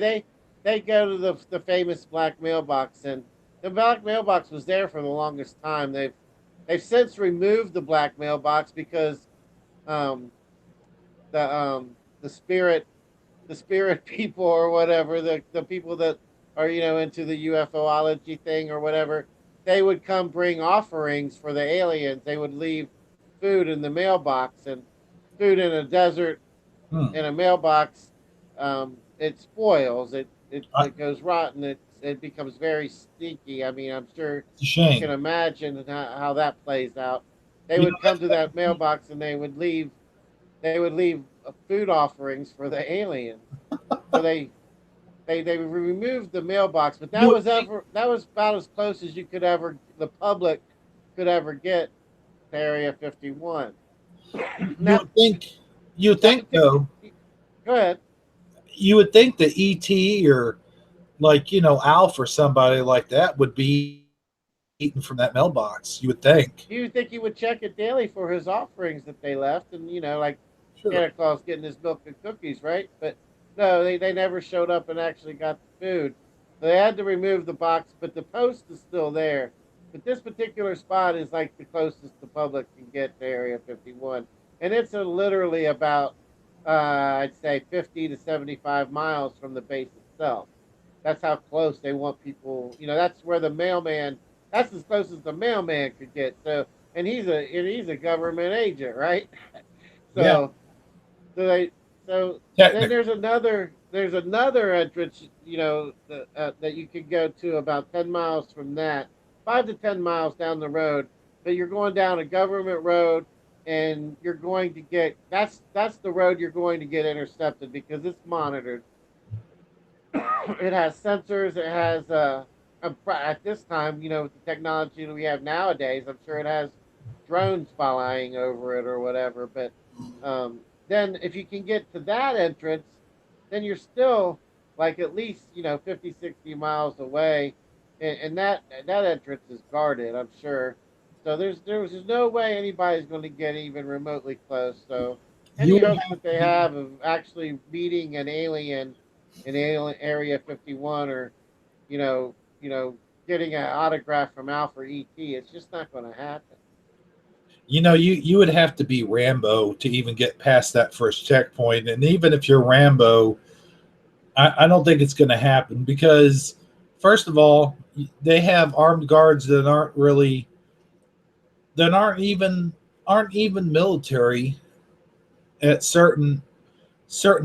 they go to the famous black mailbox, and the black mailbox was there for the longest time. They've since removed the black mailbox because the spirit people or whatever, the people that are into the UFOlogy thing or whatever, they would come bring offerings for the aliens. They would leave food in the mailbox, and food in a desert in a mailbox, it spoils. It goes rotten. It becomes very stinky. I mean, I'm sure you can imagine how that plays out. They would come to that mailbox and they would leave food offerings for the aliens. So they removed the mailbox, but that was about as close as the public could ever get to Area 51. You think though. Go ahead. You would think that ET or like Alf or somebody like that would be eating from that mailbox. You would think. You would think he would check it daily for his offerings that they left, and like Sure. Santa Claus getting his milk and cookies, right? But no, they never showed up and actually got the food. They had to remove the box, but the post is still there. But this particular spot is like the closest the public can get to Area 51, and it's literally about I'd say 50 to 75 miles from the base itself. That's how close they want people. That's where the mailman. That's as close as the mailman could get. So, and he's a government agent, right? Yeah. So they so then Technically. there's another entrance, that you could go to about 10 miles from that, 5 to 10 miles down the road. But you're going down a government road, and you're going to get that's the road you're going to get intercepted because it's monitored. It has sensors. It has at this time, with the technology that we have nowadays, I'm sure it has drones flying over it or whatever. But then if you can get to that entrance, then you're still like at least 50, 60 miles away, and that entrance is guarded, I'm sure. So there's no way anybody's going to get even remotely close. So You any would hopes have that they to, have of actually meeting an alien in Alien Area 51, or you know, getting an autograph from Alfred E.T., it's just not going to happen. you would have to be Rambo to even get past that first checkpoint. And even if you're Rambo, I don't think it's going to happen because, first of all, they have armed guards that aren't even military at certain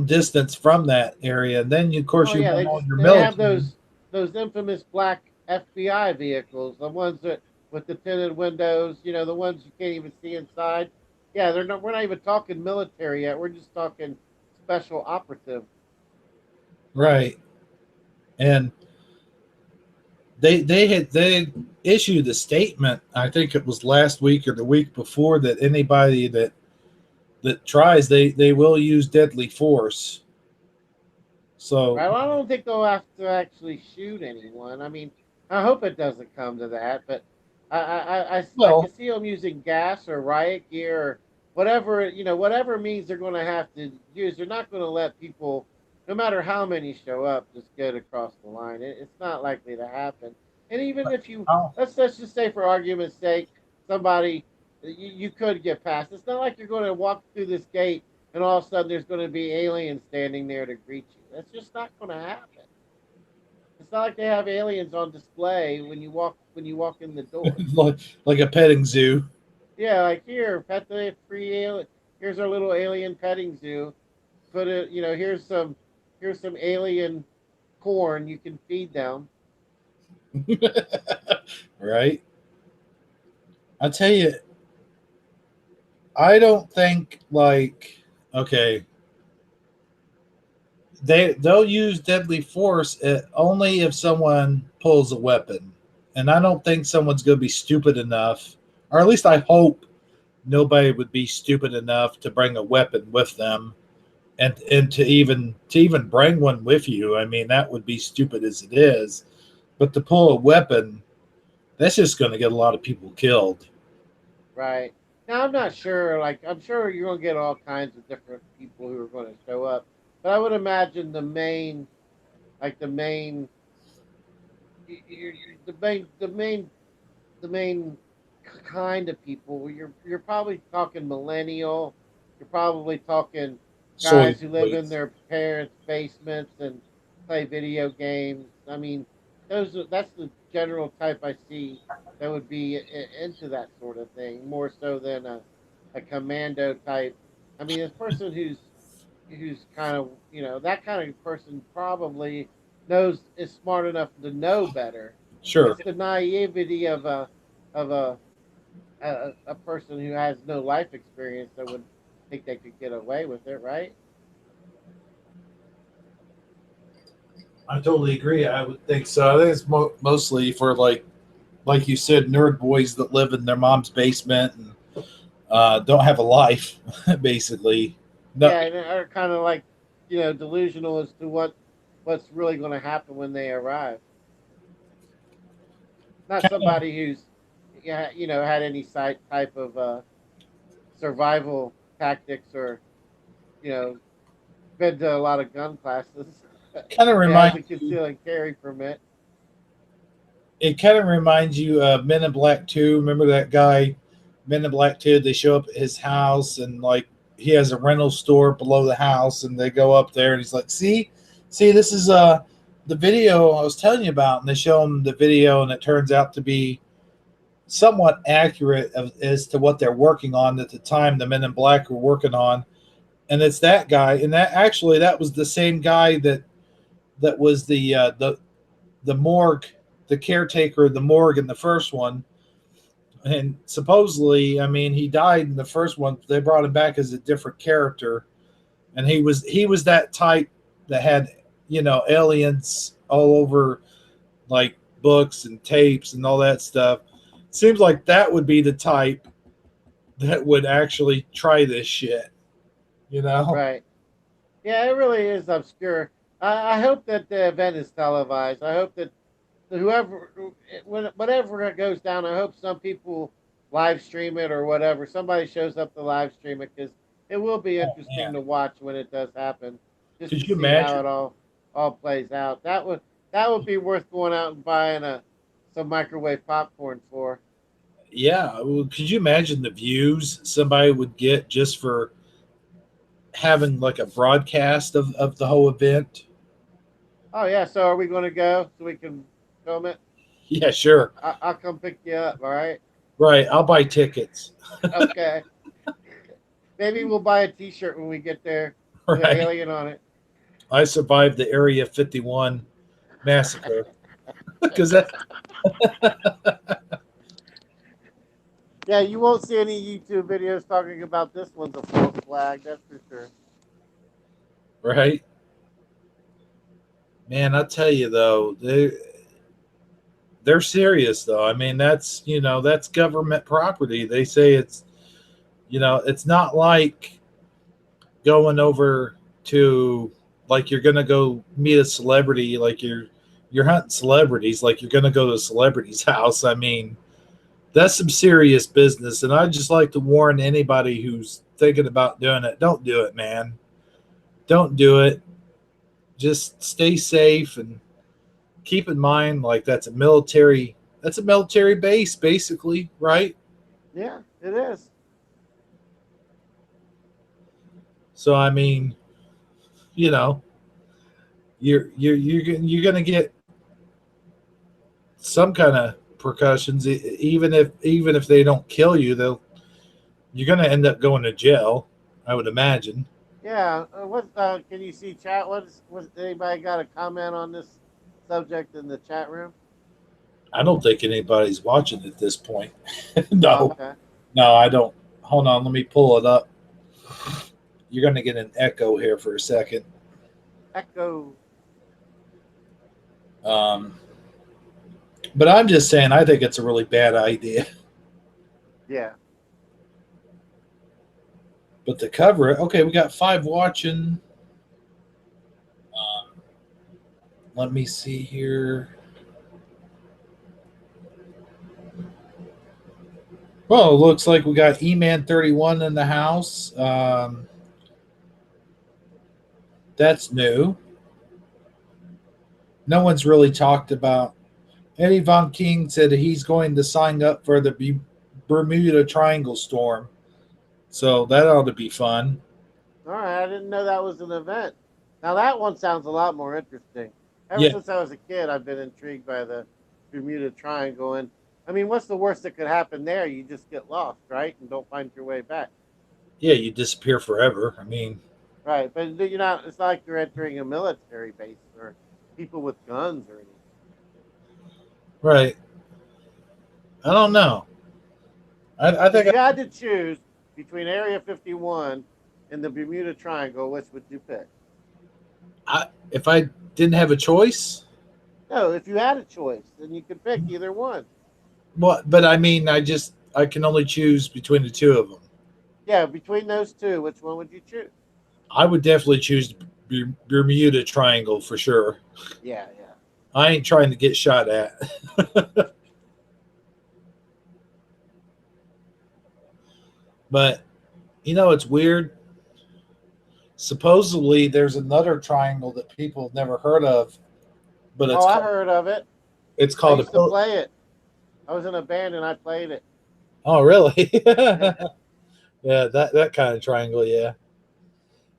distance from that area. And then, of course, Oh you yeah, want all your they have military. those infamous black FBI vehicles, the ones that with the tinted windows, the ones you can't even see inside. Yeah, they're not. We're not even talking military yet. We're just talking special operative. Right. And they issued a statement, I think it was last week or the week before, that anybody that tries, they will use deadly force. So, Right. Well, I don't think they'll have to actually shoot anyone. I mean, I hope it doesn't come to that, but I can well, see them using gas or riot gear or whatever means they're going to have to use. They're not going to let people, no matter how many show up, just get across the line. It's not likely to happen. And even if you, oh, let's just say for argument's sake, somebody you could get past. It's not like you're going to walk through this gate and all of a sudden there's going to be aliens standing there to greet you. That's just not going to happen. It's not like they have aliens on display when you walk in the door. like a petting zoo. Yeah, like here, pet the free alien. Here's our little alien petting zoo. Put it, here's some alien corn you can feed them. Right. I tell you, I don't think, like, okay, they'll use deadly force only if someone pulls a weapon, and I don't think someone's going to be stupid enough, or at least I hope nobody would be stupid enough to bring a weapon with them, and to even bring one with you. I mean, that would be stupid as it is, but to pull a weapon, that's just going to get a lot of people killed. Right. Now, I'm not sure. Like, I'm sure you're going to get all kinds of different people who are going to show up. But I would imagine the main, the main kind of people. You're probably talking millennial. You're probably talking Soy guys who live in boys. their parents' basements and play video games. I mean, that's the general type I see that would be into that sort of thing more so than a commando type. I mean, a person who's kind of that kind of person probably is smart enough to know better. Sure. It's the naivety of a person who has no life experience that would think they could get away with it, right? I totally agree. I would think so. I think it's mostly for, like you said, nerd boys that live in their mom's basement and don't have a life, basically. No, Yeah, and are kind of like delusional as to what's really going to happen when they arrive. not somebody who's, yeah, had any type of survival tactics or you know been to a lot of gun classes. Kind of He has a reminds you. conceal and carry permit. It kind of reminds you of Men in Black 2. Remember that guy, Men in Black 2? They show up at his house and like he has a rental store below the house, and they go up there and he's like, see, this is the video I was telling you about, and they show him the video, and it turns out to be somewhat accurate as to what they're working on at the time. The Men in Black were working on, and it's that guy, and that was the same guy that was the morgue, the caretaker of the morgue in the first one. And supposedly, I mean, he died in the first one. They brought him back as a different character, and he was that type that had aliens all over, like books and tapes and all that stuff. Seems like that would be the type that would actually try this shit. Right. Yeah, it really is obscure. I hope that the event is televised. I hope that whatever it goes down, I hope some people live stream it or whatever. Somebody shows up to live stream it because it will be interesting man. to watch when it does happen. Just Could to you see imagine? how it all plays out. That would be worth going out and buying some microwave popcorn for. Yeah, well, could you imagine the views somebody would get just for having like a broadcast of the whole event? Oh yeah, so are we going to go so we can film it? Yeah, sure. I'll come pick you up. All right. Right, I'll buy tickets. Okay. Maybe we'll buy a T-shirt when we get there with an Right. alien on it. I survived the Area 51 massacre. Because that, Yeah, you won't see any YouTube videos talking about this one's a false flag. That's for sure. right? Man, I tell you though, they're serious though. I mean, that's government property. They say it's not like going over to, like, you're gonna go meet a celebrity, like you're hunting celebrities, like you're gonna go to a celebrity's house. I mean, that's some serious business, and I'd just like to warn anybody who's thinking about doing it, don't do it, man. Don't do it. Just stay safe and keep in mind, like, that's a military base, basically, right? Yeah, it is. So I mean, you're gonna get some kind of precautions, even if they don't kill you, you're gonna end up going to jail, I would imagine. Yeah. Can you see chat? What's anybody got a comment on this subject in the chat room? I don't think anybody's watching at this point. No, Okay. no, I don't. Hold on, let me pull it up. You're gonna get an echo here for a second. Echo. But I'm just saying, I think it's a really bad idea. Yeah. But to cover it, okay, we got 5 watching. Let me see here. Well, it looks like we got E-Man 31 in the house. That's new. No one's really talked about. Eddie Von King said he's going to sign up for the Bermuda Triangle Storm. So that ought to be fun. All right. I didn't know that was an event. Now that one sounds a lot more interesting. Ever Yeah. since I was a kid, I've been intrigued by the Bermuda Triangle. And I mean, what's the worst that could happen there? You just get lost, right? And don't find your way back. Yeah, you disappear forever. I mean, Right. But you're not, it's not like you're entering a military base or people with guns or anything. right. I don't know. I think If you had to choose between Area 51 and the Bermuda Triangle, which would you pick? if I didn't have a choice, No, if you had a choice, then you could pick either one. but I mean, I can only choose between the two of them. Yeah, between those two, which one would you choose? I would definitely choose Bermuda Triangle for sure. Yeah. I ain't trying to get shot at. But it's weird. Supposedly, there's another triangle that people have never heard of, but Oh, I heard of it. it's I called used to play it. I was in a band and I played it. Oh, really? Yeah, that kind of triangle. Yeah.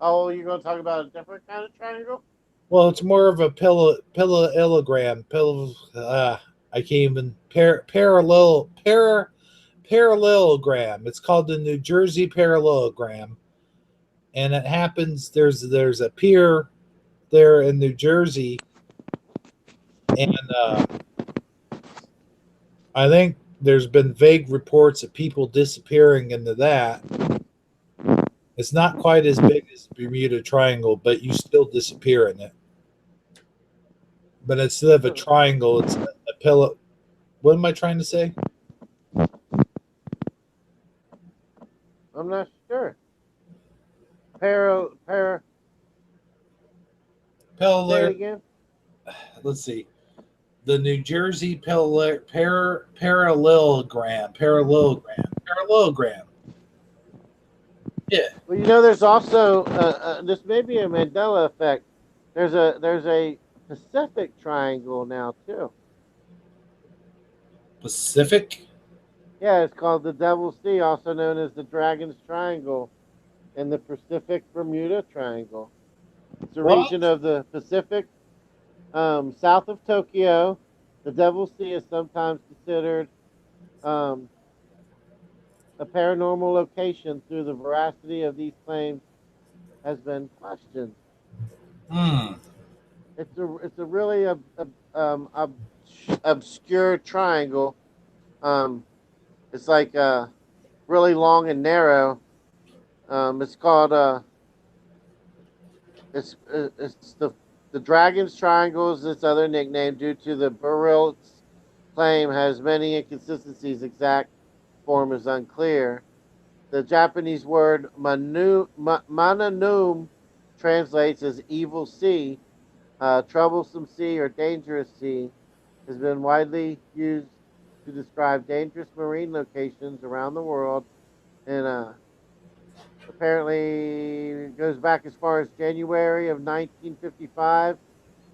Oh, you're going to talk about a different kind of triangle? Well, it's more of a parallelogram. I can't even parallelogram. It's called the New Jersey parallelogram, and it happens. There's a pier there in New Jersey, and I think there's been vague reports of people disappearing into that. It's not quite as big as Bermuda Triangle, but you still disappear in it. But instead of a triangle, it's a pillow. What am I trying to say? I'm not sure. Para. Say it again. Let's see. The New Jersey parallelogram. Yeah. Well, there's also this may be a Mandela effect. There's a Pacific Triangle now too. Pacific. Yeah, it's called the Devil Sea, also known as the Dragon's Triangle, and the Pacific Bermuda Triangle. It's a region of the Pacific south of Tokyo. The Devil Sea is sometimes considered a paranormal location through the veracity of these claims has been questioned. It's a really obscure triangle. It's like really long and narrow. It's called it's the Dragon's Triangle is its other nickname due to the Burrill's claim has many inconsistencies. Exact form is unclear. The Japanese word mananum translates as evil sea, troublesome sea, or dangerous sea, has been widely used to describe dangerous marine locations around the world, and apparently it goes back as far as January of 1955.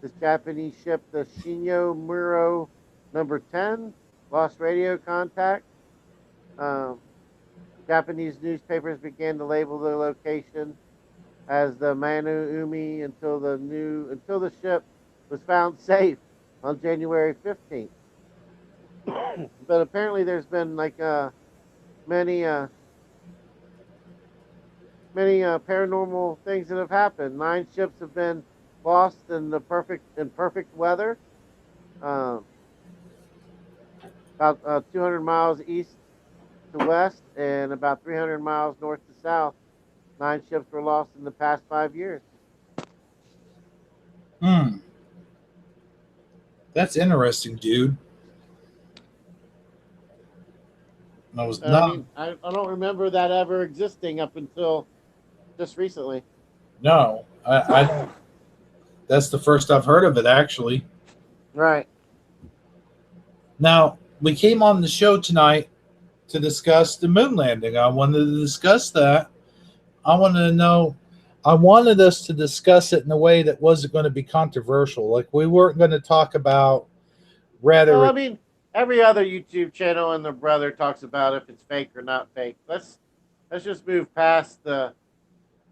This Japanese ship, the Shinyo Muro number 10, lost radio contact. Um, Japanese newspapers began to label the location as the Manu Umi until the ship was found safe on January 15th. But apparently, there's been like many paranormal things that have happened. 9 ships have been lost in perfect weather. About 200 miles east to west and about 300 miles north to south. 9 ships were lost in the past 5 years. That's interesting, dude. I don't remember that ever existing up until just recently. No, I don't. That's the first I've heard of it, actually. Right. Now, we came on the show tonight to discuss the moon landing. I wanted to discuss that. I wanted us to discuss it in a way that wasn't going to be controversial. Like, we weren't going to talk about Well, I mean, every other YouTube channel and their brother talks about if it's fake or not fake. Let's just move past the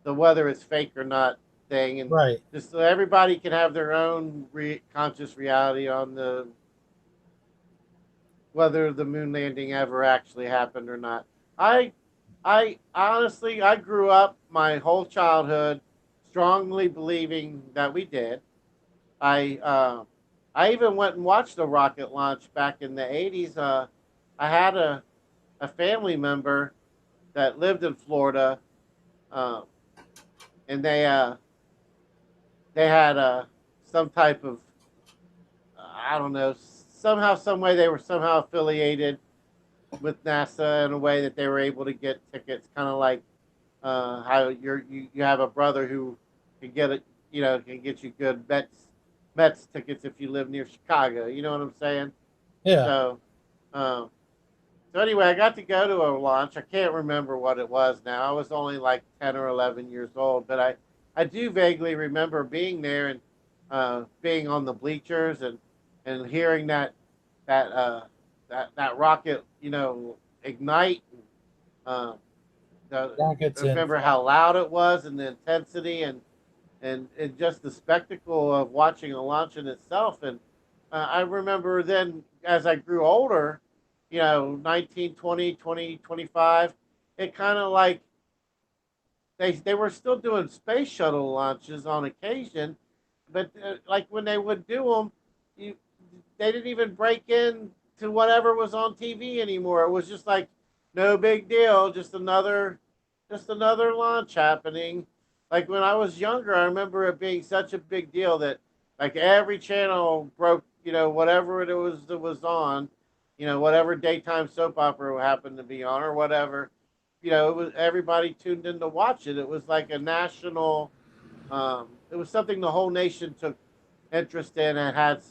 whether it's fake or not thing, and right. just so everybody can have their own conscious reality on whether the moon landing ever actually happened or not. I honestly, I grew up my whole childhood strongly believing that we did. I even went and watched a rocket launch back in the 80s. I had a family member that lived in Florida, and they had some type of I don't know, somehow some way they were somehow affiliated with NASA in a way that they were able to get tickets, kind of like how you have a brother who can get it, can get you good Mets tickets if you live near Chicago. You know what I'm saying? Yeah. So So anyway, I got to go to a launch. I can't remember what it was now. I was only like 10 or 11 years old, but I do vaguely remember being there and being on the bleachers and hearing that that rocket, ignite. Um, I Rockets in. remember how loud it was and the intensity and just the spectacle of watching a launch in itself. And I remember then as I grew older, 19, 20, 20, 25, it kind of like they were still doing space shuttle launches on occasion, but like when they would do them, you they didn't even break in to whatever was on TV anymore. It was just like no big deal, just another launch happening. Like when I was younger, I remember it being such a big deal that like every channel broke, whatever it was on, whatever daytime soap opera happened to be on or whatever. It was everybody tuned in to watch it. It was like a national. It was something the whole nation took interest in and had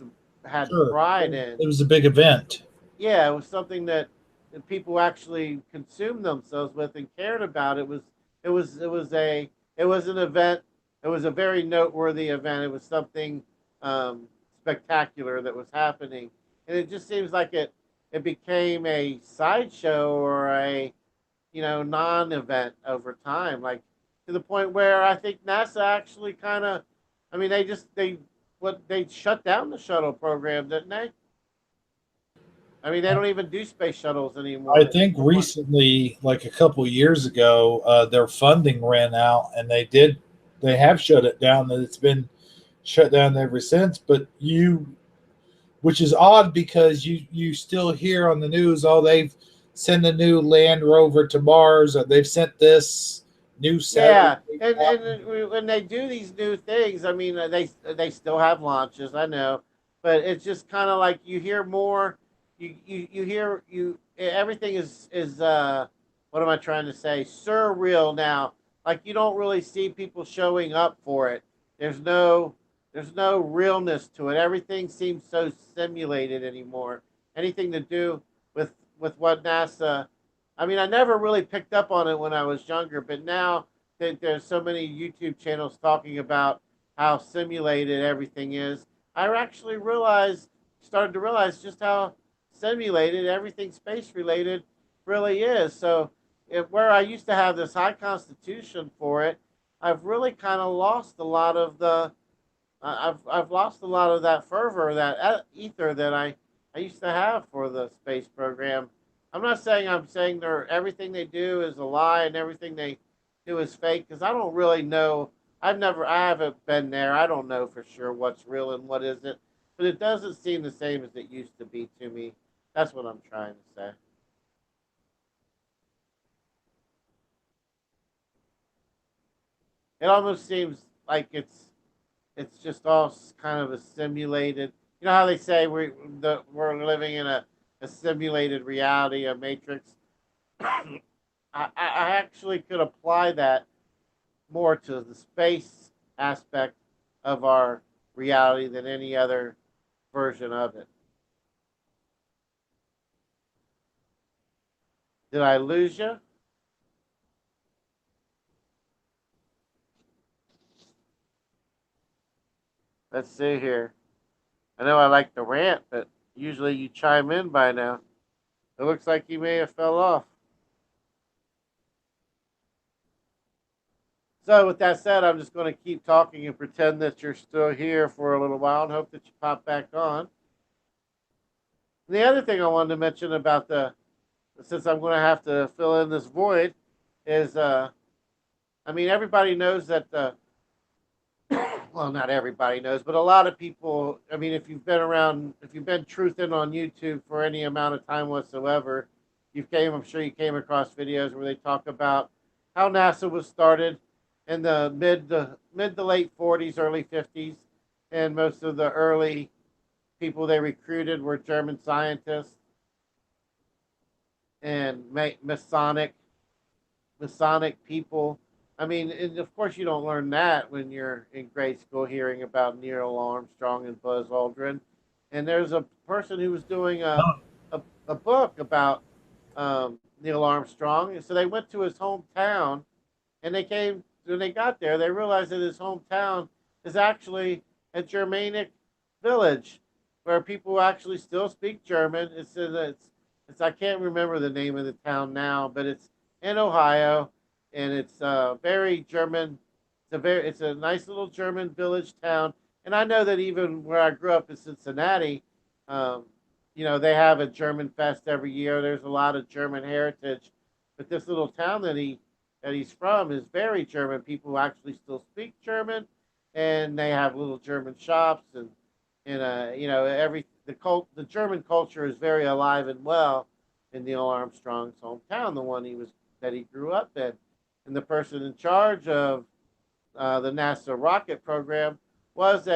Sure. pride in. It was a big event. Yeah, it was something that people actually consumed themselves with and cared about. It was an event. It was a very noteworthy event. It was something spectacular that was happening, and it just seems like it became a sideshow or a non-event over time, like to the point where I think NASA actually kind of, I mean, they shut down the shuttle program, didn't they? I mean, they don't even do space shuttles I anymore. think recently, like a couple years ago, their funding ran out, and they have shut it down. And it's been shut down ever since. But which is odd because you still hear on the news, oh, they've sent a new land rover to Mars, or they've sent this new satellite. Yeah, and when they do these new things, I mean, they still have launches, I know, but it's just kind of like you hear more. You hear everything is what am I trying to say? Surreal now. Like you don't really see people showing up for it. There's no there's no realness to it. Everything seems so simulated anymore. Anything to do with what NASA. I mean, I never really picked up on it when I was younger, but now that there's so many YouTube channels talking about how simulated everything is, I actually started to realize just how simulated everything space related really is. So, where I used to have this high constitution for it, I've really kind of lost a lot of I've lost a lot of that fervor, that ether that I used to have for the space program. I'm saying everything they do is a lie and everything they do is fake because I don't really know. I haven't been there. I don't know for sure what's real and what isn't. But it doesn't seem the same as it used to be to me. That's what I'm trying to say. It almost seems like it's just all kind of a simulated. You know how they say we're living in a simulated reality, a matrix. I actually could apply that more to the space aspect of our reality than any other version of it. Did I lose you? Let's see here. I know I like the rant, but usually you chime in by now. It looks like you may have fell off. So, with that said, I'm just going to keep talking and pretend that you're still here for a little while and hope that you pop back on. And the other thing I wanted to mention about since I'm going to have to fill in this void, is I mean, everybody knows that well, not everybody knows, but a lot of people. I mean, if you've been truthing on YouTube for any amount of time whatsoever, I'm sure you came across videos where they talk about how NASA was started in the mid to late 40s, early 50s, and most of the early people they recruited were German scientists and Masonic people. I mean, and of course, you don't learn that when you're in grade school hearing about Neil Armstrong and Buzz Aldrin. And there's a person who was doing a book about Neil Armstrong. And so they went to his hometown, and when they got there, they realized that his hometown is actually a Germanic village where people actually still speak German. It's I can't remember the name of the town now, but it's in Ohio, and it's very German. It's a nice little German village town. And I know that even where I grew up in Cincinnati, um, they have a German fest every year. There's a lot of German heritage, but this little town that he's from is very German. People actually still speak German, and they have little German shops, and the German culture is very alive and well in Neil Armstrong's hometown, the one that he grew up in, and the person in charge of the NASA rocket program was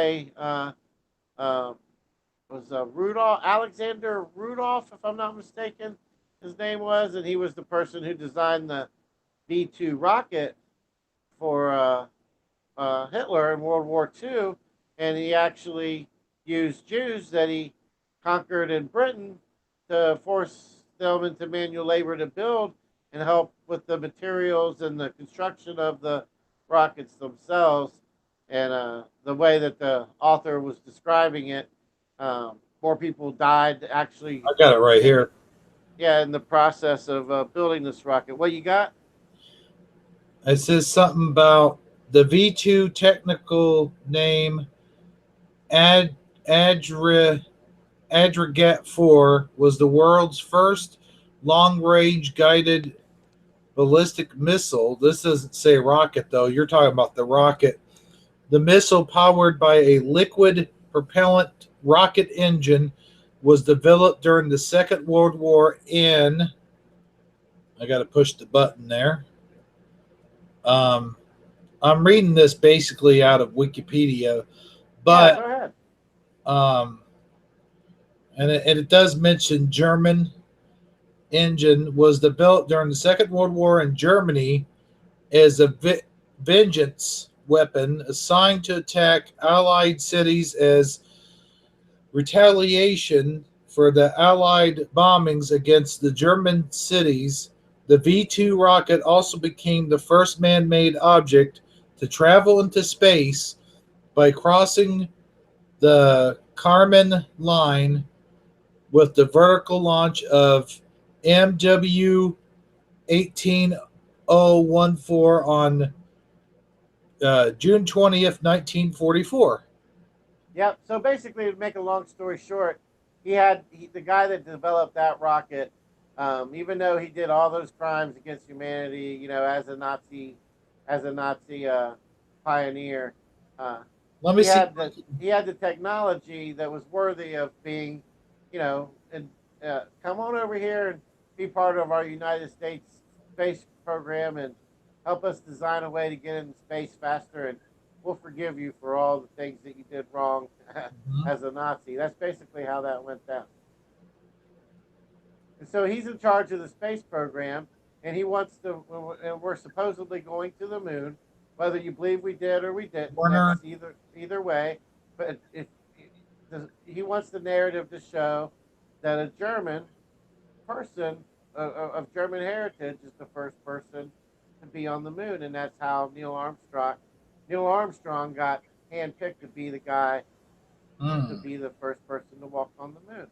Alexander Rudolph, if I'm not mistaken, his name was, and he was the person who designed the V2 rocket for Hitler in World War II, and he actually used Jews that he conquered in Britain to force them into manual labor to build and help with the materials and the construction of the rockets themselves. And the way that the author was describing it, more people died actually. I got it right here. Yeah, in the process of building this rocket. What you got? It says something about the V2 technical name Aggregat 4 was the world's first long-range guided ballistic missile. This doesn't say rocket, though. You're talking about the rocket. The missile, powered by a liquid propellant rocket engine, was developed during the Second World War in... I got to push the button there. I'm reading this basically out of Wikipedia, but Yeah, go ahead. And it does mention German engine was developed during the Second World War in Germany as a vengeance weapon assigned to attack Allied cities as retaliation for the Allied bombings against the German cities. The V2 rocket also became the first man-made object to travel into space by crossing the Kármán line with the vertical launch of MW 18014 on June 20th, 1944. Yep. So basically, to make a long story short, the guy that developed that rocket, even though he did all those crimes against humanity, as a Nazi pioneer, Let me see. he had the technology that was worthy of being, and come on over here and be part of our United States space program and help us design a way to get into space faster, and we'll forgive you for all the things that you did wrong as a Nazi. That's basically how that went down. And so he's in charge of the space program, and he wants to. And we're supposedly going to the moon, whether you believe we did or we didn't. Warner. Either way, but he wants the narrative to show that a German person of German heritage is the first person to be on the moon, and that's how Neil Armstrong got handpicked to be the guy to be the first person to walk on the moon.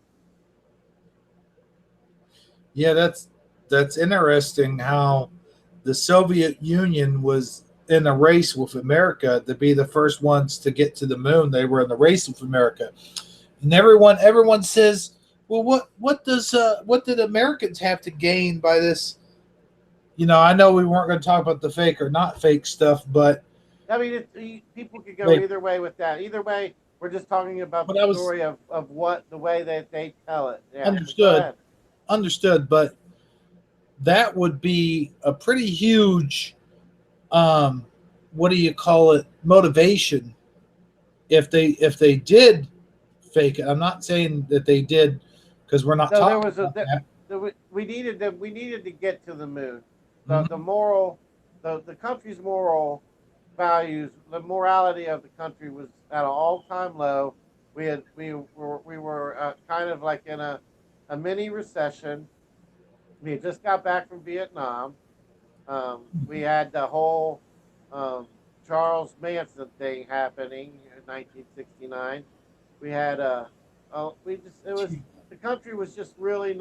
Yeah, that's interesting how the Soviet Union was in a race with America to be the first ones to get to the moon. They were in the race with America. And everyone says, well, what did Americans have to gain by this? I know we weren't going to talk about the fake or not fake stuff, but I mean, people could go either way with that. Either way, we're just talking about the story of what the way that they tell it. Yeah, understood, but that would be a pretty huge, motivation if they did fake it. I'm not saying that they did, because we're not talking about that. We needed to get to the moon. The country's moral values, the morality of the country was at an all-time low. We were kind of like in a mini recession, We had just got back from Vietnam. We had the whole Charles Manson thing happening in 1969. We had it was the country was just really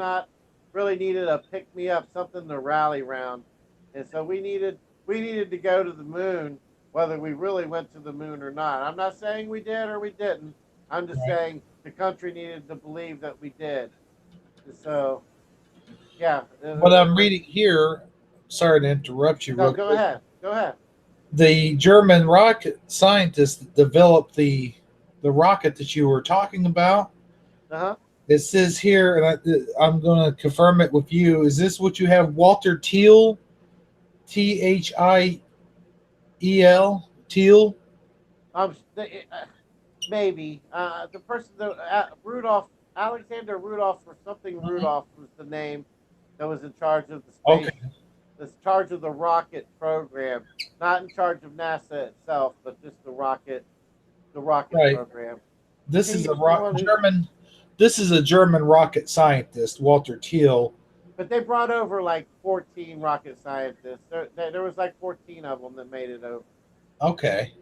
needed a pick me up, something to rally around, and so we needed to go to the moon, whether we really went to the moon or not. I'm not saying we did or we didn't. I'm just saying the country needed to believe that we did. And so yeah, What I'm reading here, sorry to interrupt you no, real go quick. ahead, go ahead. The German rocket scientists that developed the rocket that you were talking about. Uh huh. It says here, and I'm going to confirm it with you. Is this what you have? Walter Thiel, Thiel, Thiel. Maybe the person, Rudolph, Alexander Rudolph or something. Rudolph was the name that was in charge of the space, Okay, was charge of the rocket program, not in charge of NASA itself, but just the rocket right. program. This He is a was the one who, German. This is a German rocket scientist, Walter Thiel. but they brought over like 14 rocket scientists. There was like 14 of them that made it over, Okay,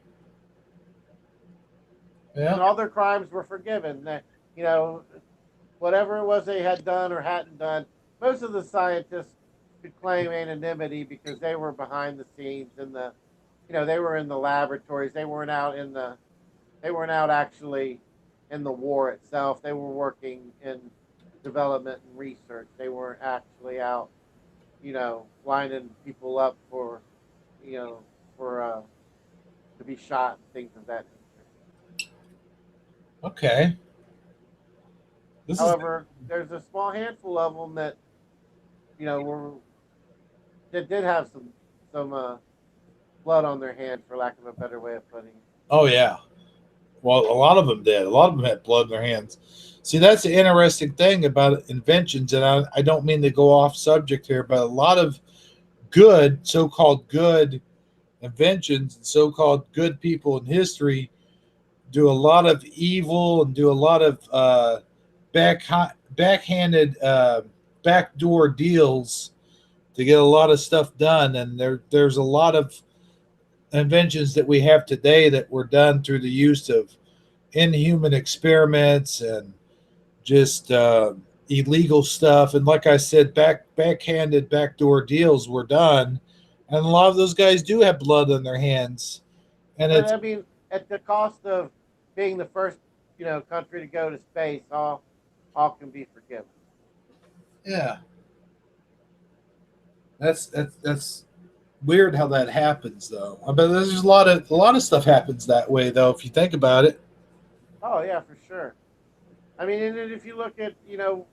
and yeah, all their crimes were forgiven. You know, whatever it was they had done or hadn't done, most of the scientists could claim anonymity because they were behind the scenes in they were in the laboratories. They weren't out actually in the war itself. They were working in development and research. They weren't actually out, lining people up for, you know, to be shot and things of that nature. okay. This is However, there's a small handful of them that, were that did have some blood on their hand, for lack of a better way of putting it. oh yeah. Well, a lot of them did. A lot of them had blood in their hands. See, that's the interesting thing about inventions, and I don't mean to go off subject here, but a lot of good, so-called good inventions and so-called good people in history do a lot of evil and do a lot of backhanded backdoor deals to get a lot of stuff done. And there's a lot of inventions that we have today that were done through the use of inhuman experiments and just illegal stuff. And like I said, backhanded backdoor deals were done, and a lot of those guys do have blood on their hands. And But it's I mean, at the cost of being the first, country to go to space, all can be forgiven. yeah, that's weird how that happens though. I bet there's a lot of stuff happens that way though if you think about it. Oh yeah, for sure. I mean, and then if you look at the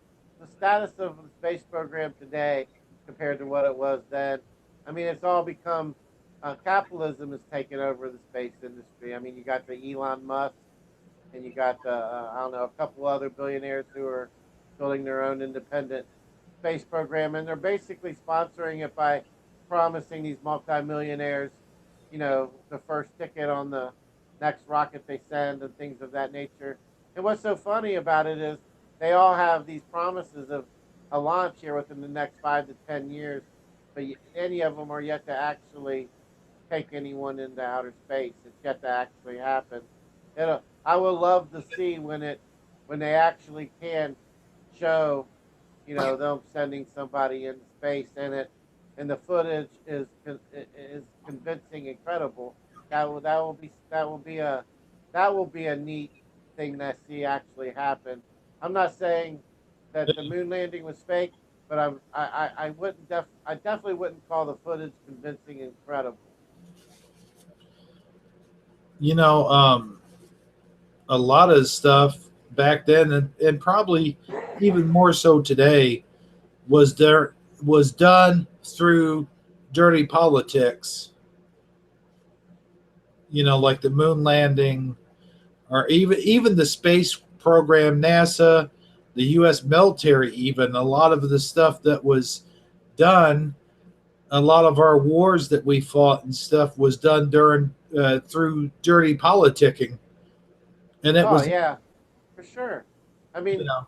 status of the space program today compared to what it was then, I mean, it's all become capitalism has taken over the space industry. I mean, you got the Elon Musk, and you got the I don't know, a couple other billionaires who are building their own independent space program, and they're basically sponsoring it by promising these multimillionaires, the first ticket on the next rocket they send and things of that nature. And what's so funny about it is they all have these promises of a launch here within the next 5 to 10 years, but any of them are yet to actually take anyone into outer space. It's yet to actually happen. I would love to see when they actually can show, them sending somebody into space, and the footage is convincing and credible. That will be a neat thing to see actually happen. I'm not saying that the moon landing was fake, but I definitely wouldn't call the footage convincing and credible. You know, a lot of stuff back then, and probably even more so today, was done through dirty politics. Like the moon landing, or even the space program, NASA, the U.S. military. Even a lot of the stuff that was done, a lot of our wars that we fought and stuff was done during through dirty politicking, and it Oh was yeah, for sure. I you mean, know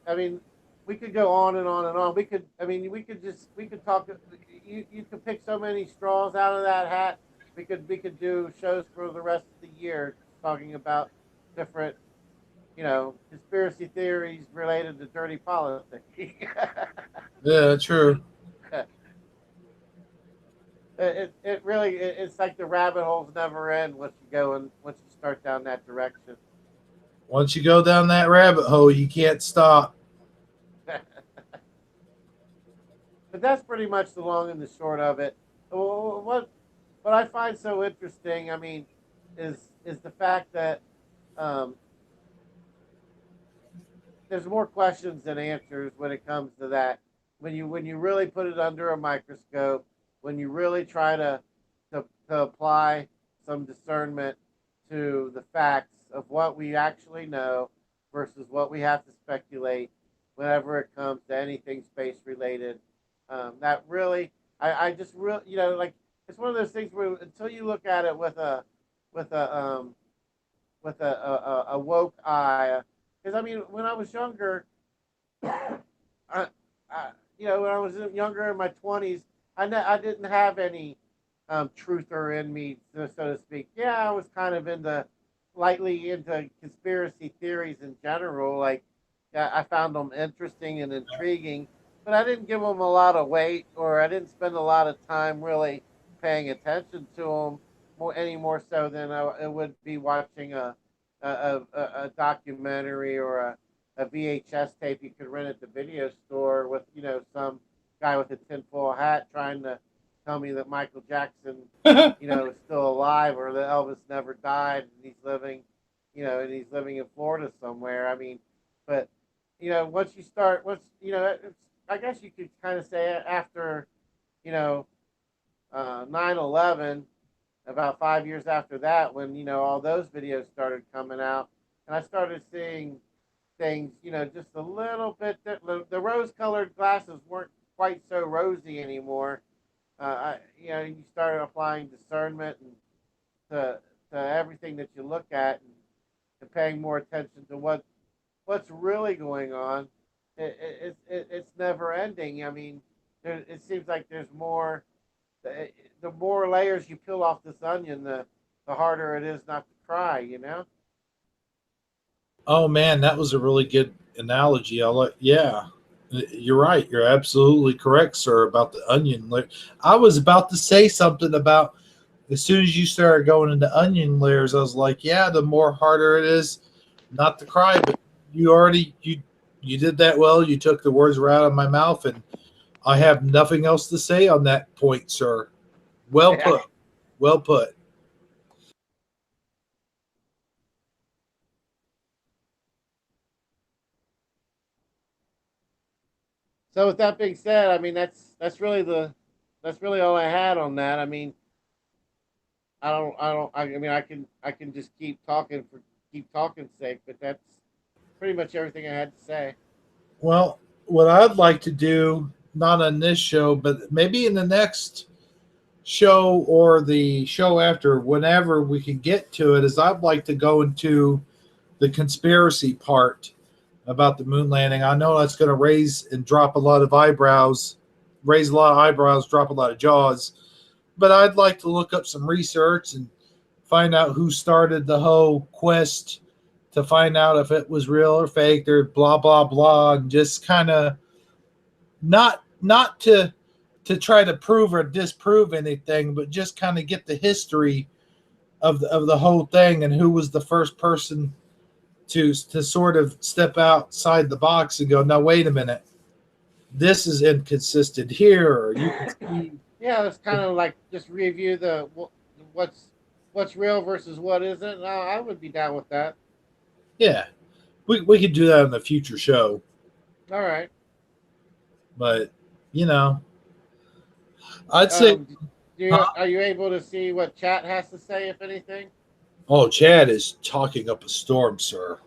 I mean, we could go on and on and on. We could talk. You could pick so many straws out of that hat. We could do shows for the rest of the year talking about different, conspiracy theories related to dirty politics. Yeah, true. It really it's like the rabbit holes never end once you start down that direction. Once you go down that rabbit hole, you can't stop. But that's pretty much the long and the short of it. What I find so interesting, I mean, is the fact that there's more questions than answers when it comes to that. When you really put it under a microscope, when you really try to apply some discernment to the facts of what we actually know versus what we have to speculate whenever it comes to anything space related. That really, I just really, like, it's one of those things where until you look at it with a woke eye, because I mean, when I was younger, when I was younger in my 20s, I didn't have any truther in me, so to speak. Yeah, I was kind of lightly into conspiracy theories in general. Like, I found them interesting and intriguing, but I didn't give them a lot of weight, or I didn't spend a lot of time really paying attention to them any more so than I would be watching a documentary or a VHS tape you could rent at the video store with some guy with a tinfoil hat trying to tell me that Michael Jackson is still alive, or that Elvis never died and he's living in Florida somewhere. I mean, but I guess you could kind of say after 9/11, about 5 years after that, when all those videos started coming out, and I started seeing things, just a little bit. The rose-colored glasses weren't quite so rosy anymore. You started applying discernment and to everything that you look at, and paying more attention to what's really going on. It's never ending. I mean, it seems like there's more. The more layers you peel off this onion, the harder it is not to cry. Oh man, that was a really good analogy. Yeah, you're right. You're absolutely correct, sir, about the onion layer. I was about to say something about as soon as you started going into onion layers, I was like, yeah, the more harder it is not to cry. But you did that well. You took the words right out of my mouth, and I have nothing else to say on that point, sir. Well put. Well put. So with that being said, I mean that's really all I had on that. I mean, I mean I can just keep talking for keep talking sake, but that's pretty much everything I had to say. Well, what I'd like to do, not on this show, but maybe in the next show or the show after, whenever we can get to it, is I'd like to go into the conspiracy part about the moon landing. I know that's going to raise and drop a lot of eyebrows, raise a lot of eyebrows, drop a lot of jaws. But I'd like to look up some research and find out who started the whole quest to find out if it was real or fake or blah, blah, blah. And just kind of not to try to prove or disprove anything, but just kind of get the history of the whole thing and who was the first person to sort of step outside the box and go, no, wait a minute, this is inconsistent here. Or you can see. Yeah, it's kind of like just review what's real versus what isn't. No, I would be down with that. Yeah, we could do that in the future show. All right. But, I'd say. Are you able to see what chat has to say, if anything? Oh, Chad is talking up a storm, sir.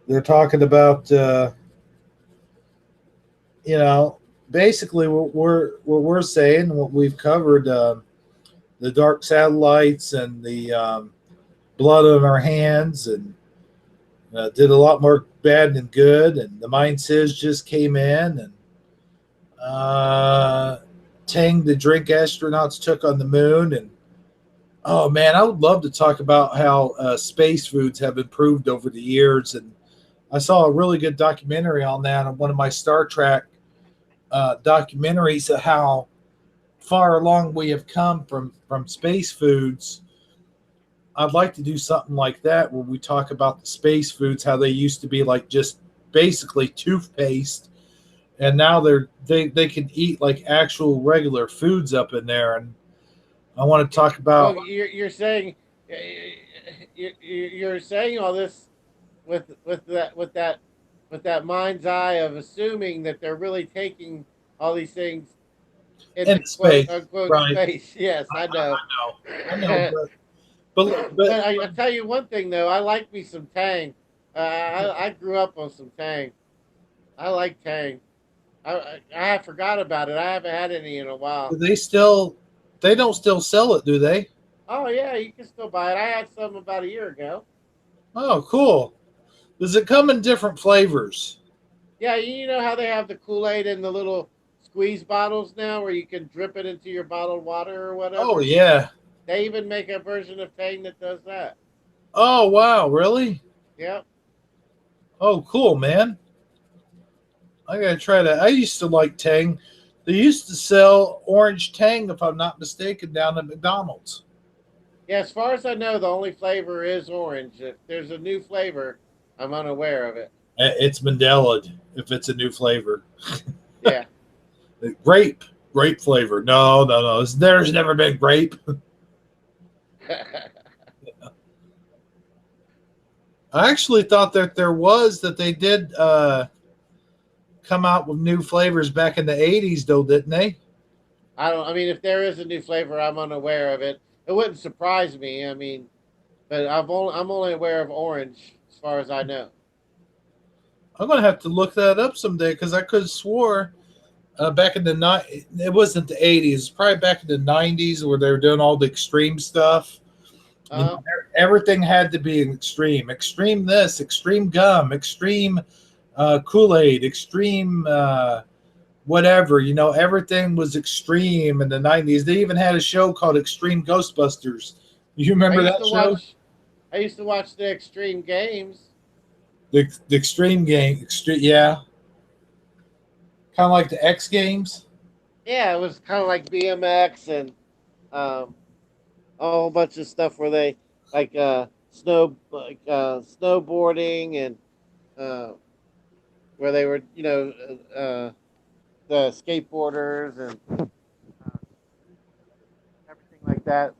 They're talking about, basically what we're saying, what we've covered, the dark satellites and the blood on our hands, and Did a lot more bad than good, and the Mine Sizz just came in, and Tang the Drink astronauts took on the moon, and oh man, I would love to talk about how space foods have improved over the years. And I saw a really good documentary on that on one of my Star Trek documentaries of how far along we have come from space foods. I'd like to do something like that where we talk about the space foods, how they used to be like just basically toothpaste, and now they can eat like actual regular foods up in there. And I want to talk about. Well, you're saying you're saying all this with that mind's eye of assuming that they're really taking all these things into In space, quote unquote right. space. Yes, I know. I know, but I tell you one thing though, I like me some Tang. I grew up on some Tang. I like Tang. I forgot about it. I haven't had any in a while. they don't still sell it, do they? Oh yeah, you can still buy it. I had some about a year ago. Oh, cool. Does it come in different flavors? Yeah, you know how they have the Kool-Aid in the little squeeze bottles now, where you can drip it into your bottled water or whatever. Oh yeah. They even make a version of Tang that does that. Oh wow, really? Yep. Oh, cool, man. I gotta try that. I used to like Tang. They used to sell orange Tang, if I'm not mistaken, down at McDonald's. Yeah, as far as I know, the only flavor is orange. If there's a new flavor, I'm unaware of it. It's Mandela if it's a new flavor. Yeah. Grape flavor. No. There's never been grape. I actually thought that they did come out with new flavors back in the 80s, though, didn't they? I mean, if there is a new flavor, I'm unaware of it. It wouldn't surprise me. I mean, but I'm only aware of orange as far as I know. I'm gonna have to look that up someday because I could have swore back in it wasn't the 80s, it's probably back in the 90s where they were doing all the extreme stuff. Everything had to be an extreme. Extreme this, extreme gum, extreme Kool-Aid, extreme whatever. Everything was extreme in the 90s. They even had a show called Extreme Ghostbusters. You remember that show? I used to watch the Extreme Games. The Extreme Game. Yeah. Kind of like the X Games. Yeah, it was kind of like BMX and a whole bunch of stuff where they snowboarding and where they were the skateboarders and everything like that.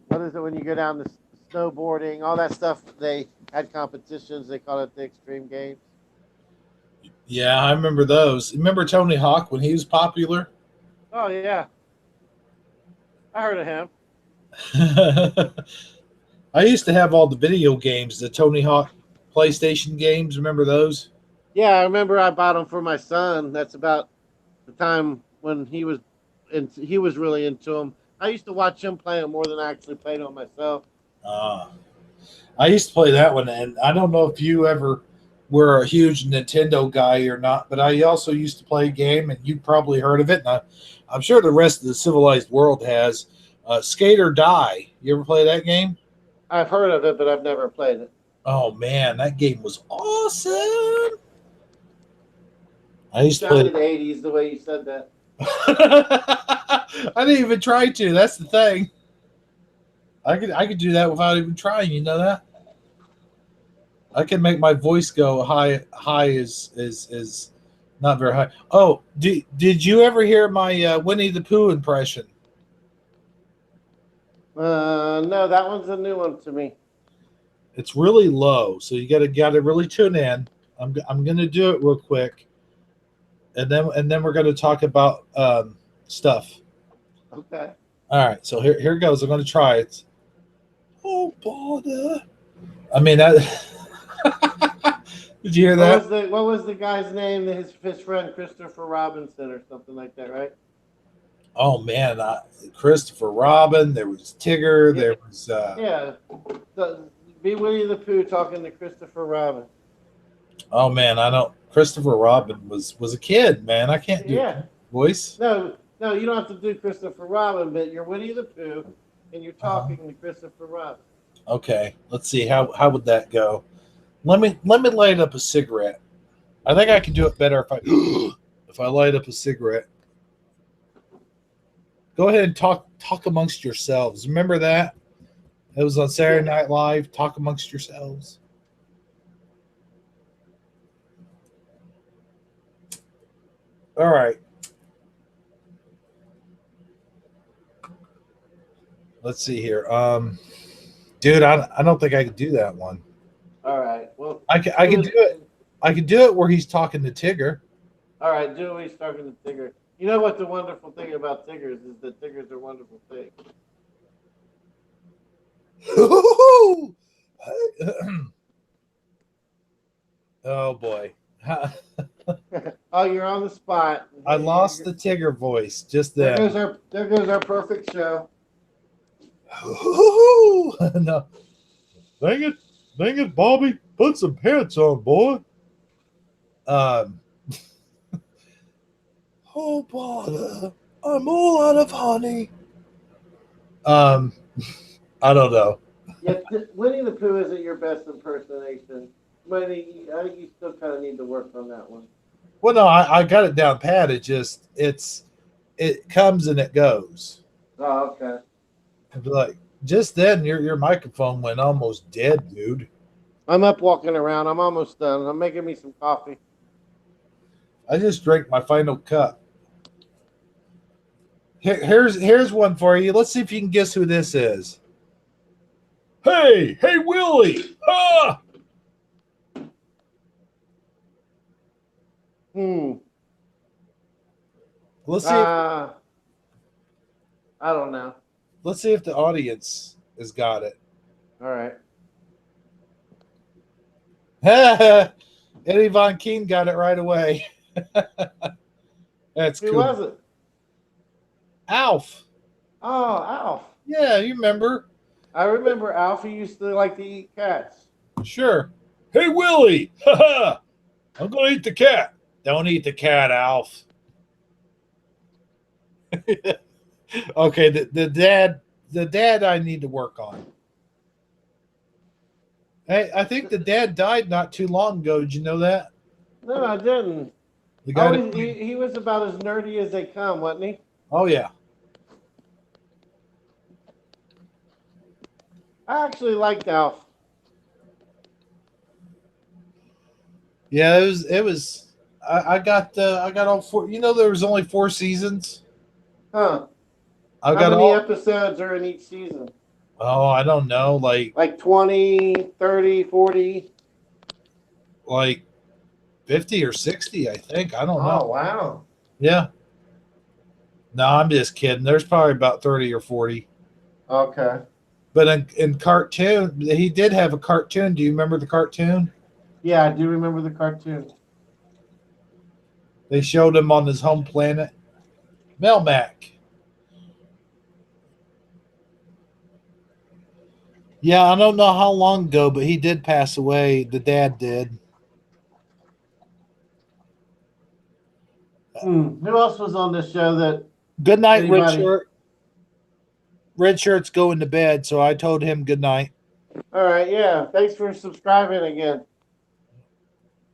What is it when you go down the snowboarding? All that stuff. They had competitions. They called it the Extreme Games. Yeah, I remember those. Remember Tony Hawk when he was popular? Oh yeah, I heard of him. I used to have all the video games, the Tony Hawk PlayStation games. Remember those? Yeah, I remember I bought them for my son. That's about the time when he was really into them. I used to watch him play them more than I actually played them myself. I used to play that one, and I don't know if you ever were a huge Nintendo guy or not, but I also used to play a game, and you probably heard of it, and I'm sure the rest of the civilized world has. Skate or Die. You ever play that game? I've heard of it, but I've never played it. Oh man, that game was awesome. I used to play play the 80s the way you said that. I didn't even try to. That's the thing. I could do that without even trying. You know that? I can make my voice go high. High is not very high. Oh, did you ever hear my Winnie the Pooh impression? No, that one's a new one to me. It's really low, so you gotta really tune in. I'm gonna do it real quick, and then we're gonna talk about stuff. Okay. All right, so here goes. I'm gonna try it. Oh, bother! I mean that. Did you hear that? What was the guy's name? His friend Christopher Robinson or something like that, right? Oh man, Christopher Robin. There was Tigger. Yeah. There was Be Winnie the Pooh talking to Christopher Robin. Oh man, I don't. Christopher Robin was a kid, man. I can't do Yeah. voice. No, you don't have to do Christopher Robin, but you're Winnie the Pooh, and you're talking to Christopher Robin. Okay, let's see how would that go. Let me light up a cigarette. I think I can do it better if I if I light up a cigarette. Go ahead and talk amongst yourselves. Remember that? It was on Saturday Night Live. Talk amongst yourselves. All right. Let's see here. Dude, I don't think I could do that one. All right. Well, I can do it. I can do it where he's talking to Tigger. All right, do we talking to Tigger? You know what the wonderful thing about Tiggers is that Tiggers are wonderful things. Oh boy. Oh, you're on the spot. I lost the Tigger voice just There then. goes our perfect show. No. Dang it, Bobby. Put some pants on, boy. Oh, bother. I'm all out of honey. I don't know. Yeah, Winnie the Pooh isn't your best impersonation. Winnie, I think you still kind of need to work on that one. Well, no, I got it down pat. It comes and it goes. Oh, okay. I'd be like, just then your microphone went almost dead, dude. I'm up walking around. I'm almost done. I'm making me some coffee. I just drank my final cup. Here's one for you. Let's see if you can guess who this is. Hey, Willie! Ah! Let's see. I don't know. Let's see if the audience has got it. All right. Eddie Von Keen got it right away. That's Who cool. was it? Alf. Oh, Alf. Yeah, you remember? I remember Alf. He used to like to eat cats. Sure. Hey, Willie. I'm going to eat the cat. Don't eat the cat, Alf. Okay, the dad I need to work on. Hey, I think the dad died not too long ago. Did you know that? No, I didn't. The guy Oh, he was about as nerdy as they come, wasn't he? Oh yeah. I actually liked Alf. Yeah, it was I got all four. You know, there was only 4 seasons. Huh. I How got many all. episodes are in each season? Oh, I don't know, Like 20, 30, 40? like 50 or 60, I think. I don't Oh, know. wow. Yeah. No, I'm just kidding. There's probably about 30 or 40. Okay. But in cartoon, he did have a cartoon. Do you remember the cartoon? Yeah, I do remember the cartoon. They showed him on his home planet, Melmac. Yeah, I don't know how long ago, but he did pass away. The dad did. Who else was on this show that... Good night, Red Anybody? Shirt. Red Shirt's going to bed, so I told him good night. All right, yeah. Thanks for subscribing again.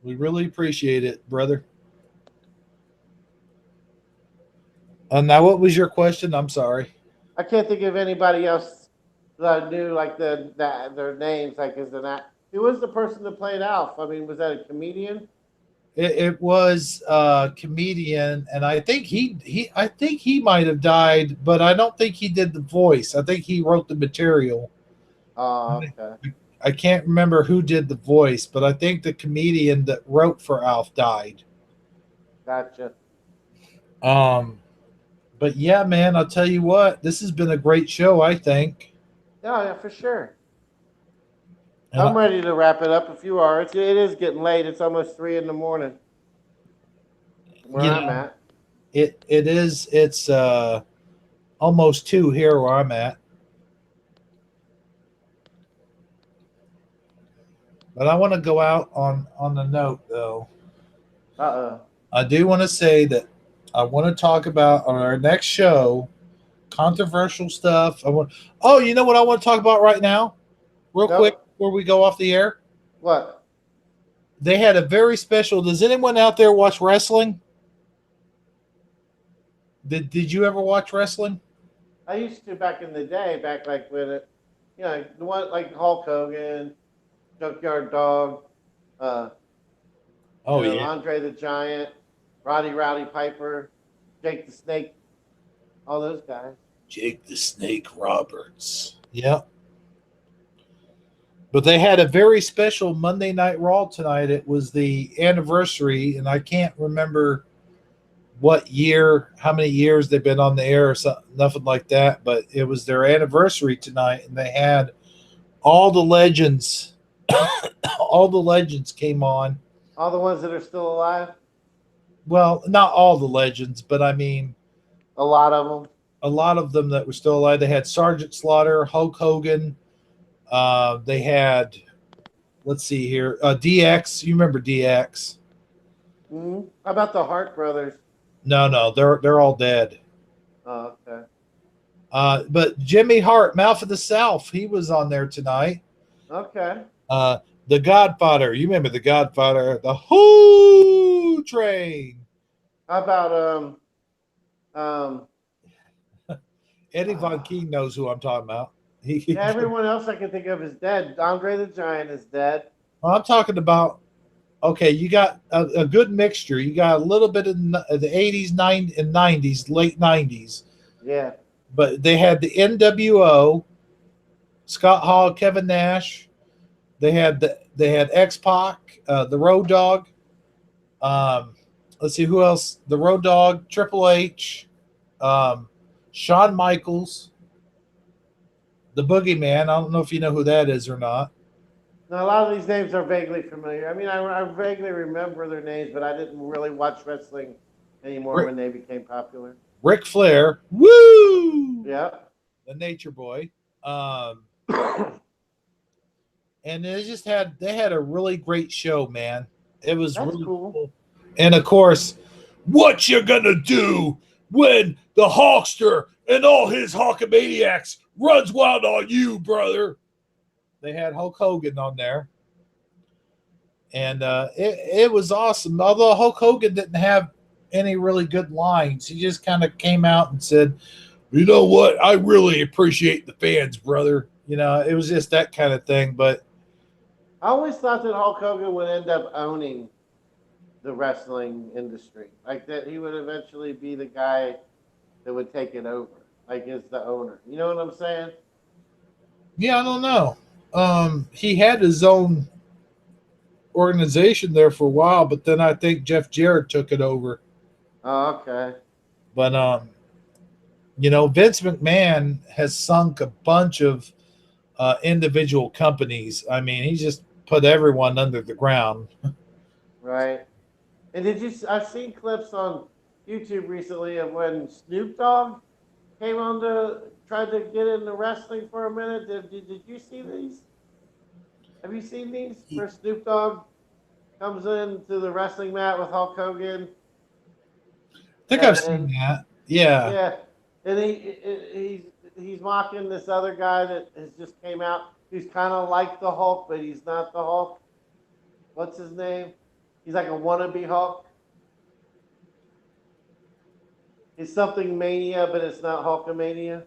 We really appreciate it, brother. Now, what was your question? I'm sorry. I can't think of anybody else that I knew, like their names, like as an act. Who was the person that played Alf? I mean, was that a comedian? It was a comedian, and I think he might have died, but I don't think he did the voice. I think he wrote the material. Oh, okay. I can't remember who did the voice, but I think the comedian that wrote for Alf died. Gotcha. But yeah, man, I'll tell you what, this has been a great show, I think. Yeah, for sure. And I'm ready to wrap it up if you are. It is getting late. It's almost 3 in the morning. Where I'm at. It's almost 2 here where I'm at. But I want to go out on the note though. Uh-oh. I do want to say that I want to talk about on our next show controversial stuff. Oh, you know what I want to talk about right now, real quick Nope. before we go off the air. What? They had a very special. Does anyone out there watch wrestling? Did you ever watch wrestling? I used to back in the day, back like when it, the one like Hulk Hogan, Junkyard Dog, uh, Oh yeah, Andre the Giant, Rowdy Piper, Jake the Snake, all those guys. Jake the Snake Roberts. Yep. But they had a very special Monday Night Raw tonight. It was the anniversary, and I can't remember what year, how many years they've been on the air or something, nothing like that. But it was their anniversary tonight, and they had all the legends. All the legends came on. All the ones that are still alive. Well, not all the legends, but I mean A lot of them. a lot of them that were still alive. They had Sergeant Slaughter, Hulk Hogan. They had, let's see here, DX. You remember DX? Mm-hmm. How about the Hart brothers? No, they're all dead. Oh, okay. But Jimmy Hart, Mouth of the South, he was on there tonight. Okay. The Godfather, you remember the Godfather? The Who Train. How about Eddie Von Keen knows who I'm talking about. everyone else I can think of is dead. Andre the Giant is dead. I'm talking about. Okay, you got a good mixture. You got a little bit of the 80s, 90s, and 90s, late 90s. Yeah. But they had the NWO, Scott Hall, Kevin Nash. They had X-Pac, the Road Dogg. Let's see who else. The Road Dogg, Triple H, Shawn Michaels, the Boogeyman. I don't know if you know who that is or not. Now, a lot of these names are vaguely familiar. I mean, I vaguely remember their names, but I didn't really watch wrestling anymore when they became popular. Ric Flair, woo! Yeah. The Nature Boy. And they had a really great show, man. It was That's really cool. And of course, what you gonna do when the Hawkster and all his Hawkamaniacs runs wild on you, brother? They had Hulk Hogan on there. And it was awesome. Although Hulk Hogan didn't have any really good lines. He just kind of came out and said, you know what? I really appreciate the fans, brother. You know, it was just that kind of thing. But I always thought that Hulk Hogan would end up owning the wrestling industry. Like that he would eventually be the guy that would take it over. Like as the owner. You know what I'm saying? yeah, I don't know. He had his own organization there for a while, but then I think Jeff Jarrett took it over. Oh, okay. But you know, Vince McMahon has sunk a bunch of individual companies. I mean, he just put everyone under the ground. Right. And I've seen clips on YouTube recently of when Snoop Dogg came on tried to get into wrestling for a minute. Did you see these? Have you seen these? Where Snoop Dogg comes into the wrestling mat with Hulk Hogan. I think I've seen that. Yeah. Yeah. And he's mocking this other guy that has just came out who's kind of like the Hulk, but he's not the Hulk. What's his name? He's like a wannabe Hulk. It's something Mania, but it's not Hulkamania.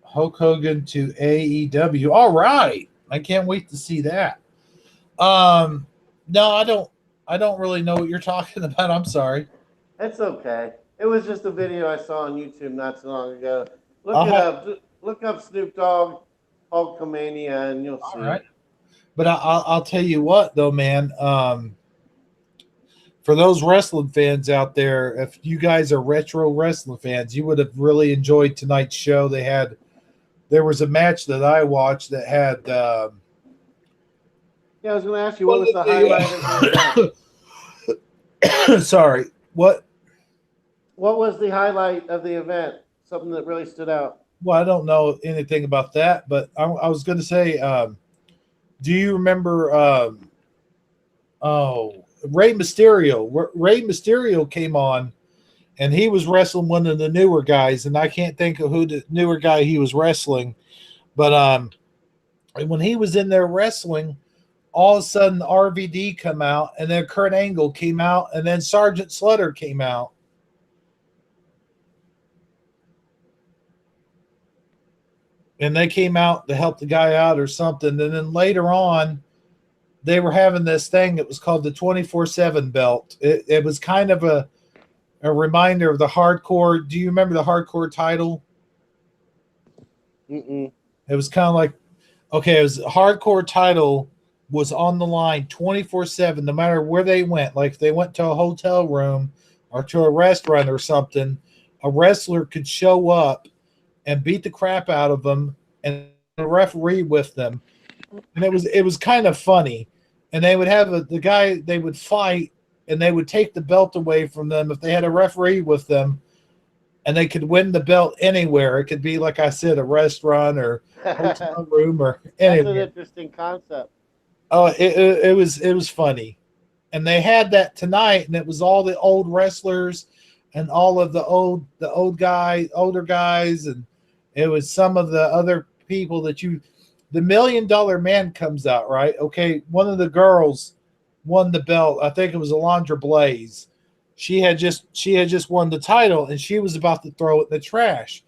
Hulk Hogan to AEW. All right. I can't wait to see that. No, I don't really know what you're talking about. I'm sorry. That's okay. It was just a video I saw on YouTube not too long ago. Look it up. Look up Snoop Dogg Hulkamania, and you'll see. All right. But I'll tell you what, though, man. For those wrestling fans out there, if you guys are retro wrestling fans, you would have really enjoyed tonight's show. There was a match that I watched that had. Yeah, I was going to ask you what was the highlight of the event. Sorry, what? What was the highlight of the event? Something that really stood out. Well, I don't know anything about that, but I was going to say do you remember? Rey Mysterio. Rey Mysterio came on, and he was wrestling one of the newer guys, and I can't think of who the newer guy he was wrestling, but when he was in there wrestling, all of a sudden RVD come out, and then Kurt Angle came out, and then Sergeant Slaughter came out. And they came out to help the guy out or something. And then later on, they were having this thing that was called the 24/7 belt. It was kind of a reminder of the hardcore. Do you remember the hardcore title? Mm-mm. It was kind of like, okay, it was a hardcore title was on the line 24/7, no matter where they went. Like if they went to a hotel room or to a restaurant or something, a wrestler could show up and beat the crap out of them, and a referee with them. And it was kind of funny. And they would have the guy, they would fight, and they would take the belt away from them if they had a referee with them, and they could win the belt anywhere. It could be, like I said, a restaurant or hotel room or That's an anywhere. interesting concept. Oh, it was funny. And they had that tonight, and it was all the old wrestlers and all of the older guys, and it was some of the other people that the $1 Million Man comes out, right? Okay, one of the girls won the belt. I think it was Alundra Blaze. She had just won the title, and she was about to throw it in the trash.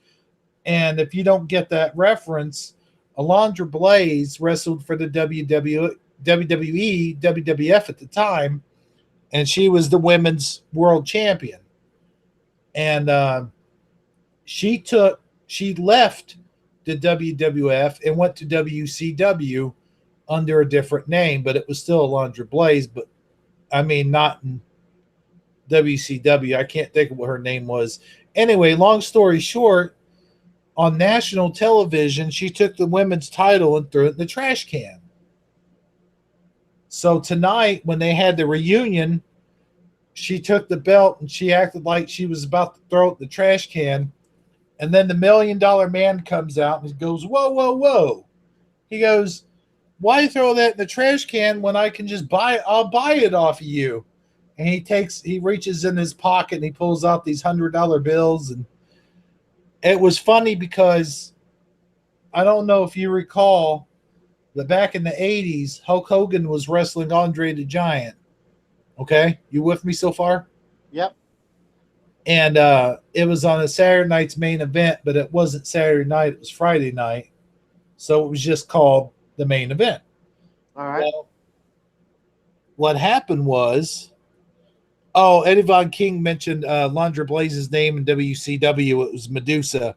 And if you don't get that reference, Alundra Blaze wrestled for the WWE, WWF at the time, and she was the women's world champion. And she left the WWF and went to WCW under a different name, but it was still Alundra Blaze. But I mean, not in WCW. I can't think of what her name was. Anyway, long story short, on national television, she took the women's title and threw it in the trash can. So tonight, when they had the reunion, she took the belt and she acted like she was about to throw it in the trash can. And then the $1 Million Man comes out and he goes, whoa, whoa, whoa. He goes, why throw that in the trash can when I can just buy it? I'll buy it off of you. And he reaches in his pocket and he pulls out these $100 bills. And it was funny because I don't know if you recall that back in the 80s, Hulk Hogan was wrestling Andre the Giant. Okay? You with me so far? Yep. And it was on a Saturday night's main event, but it wasn't Saturday night. It was Friday night. So it was just called the main event. All right. Well, what happened was, Eddie Von King mentioned Alundra Blaze's name in WCW. It was Medusa.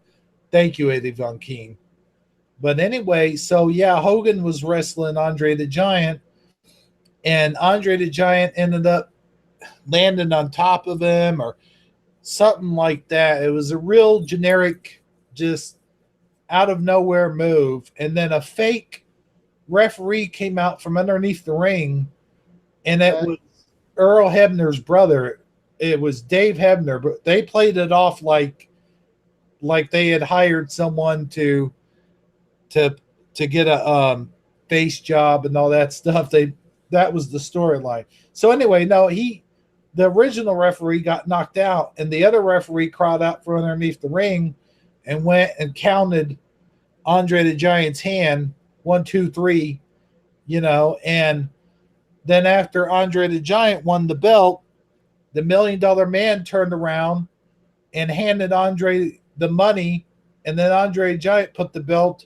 Thank you, Eddie Von King. But anyway, so yeah, Hogan was wrestling Andre the Giant, and Andre the Giant ended up landing on top of him or something like that. It was a real generic, just out of nowhere move. And then a fake referee came out from underneath the ring, and it was Earl Hebner's brother. It was Dave Hebner, but they played it off like they had hired someone to get a face job and all that stuff. That was the storyline. So anyway, no, the original referee got knocked out, and the other referee crawled out from underneath the ring and went and counted Andre the Giant's hand, 1, 2, 3, and then after Andre the Giant won the belt, the $1 Million Man turned around and handed Andre the money, and then Andre the Giant put the belt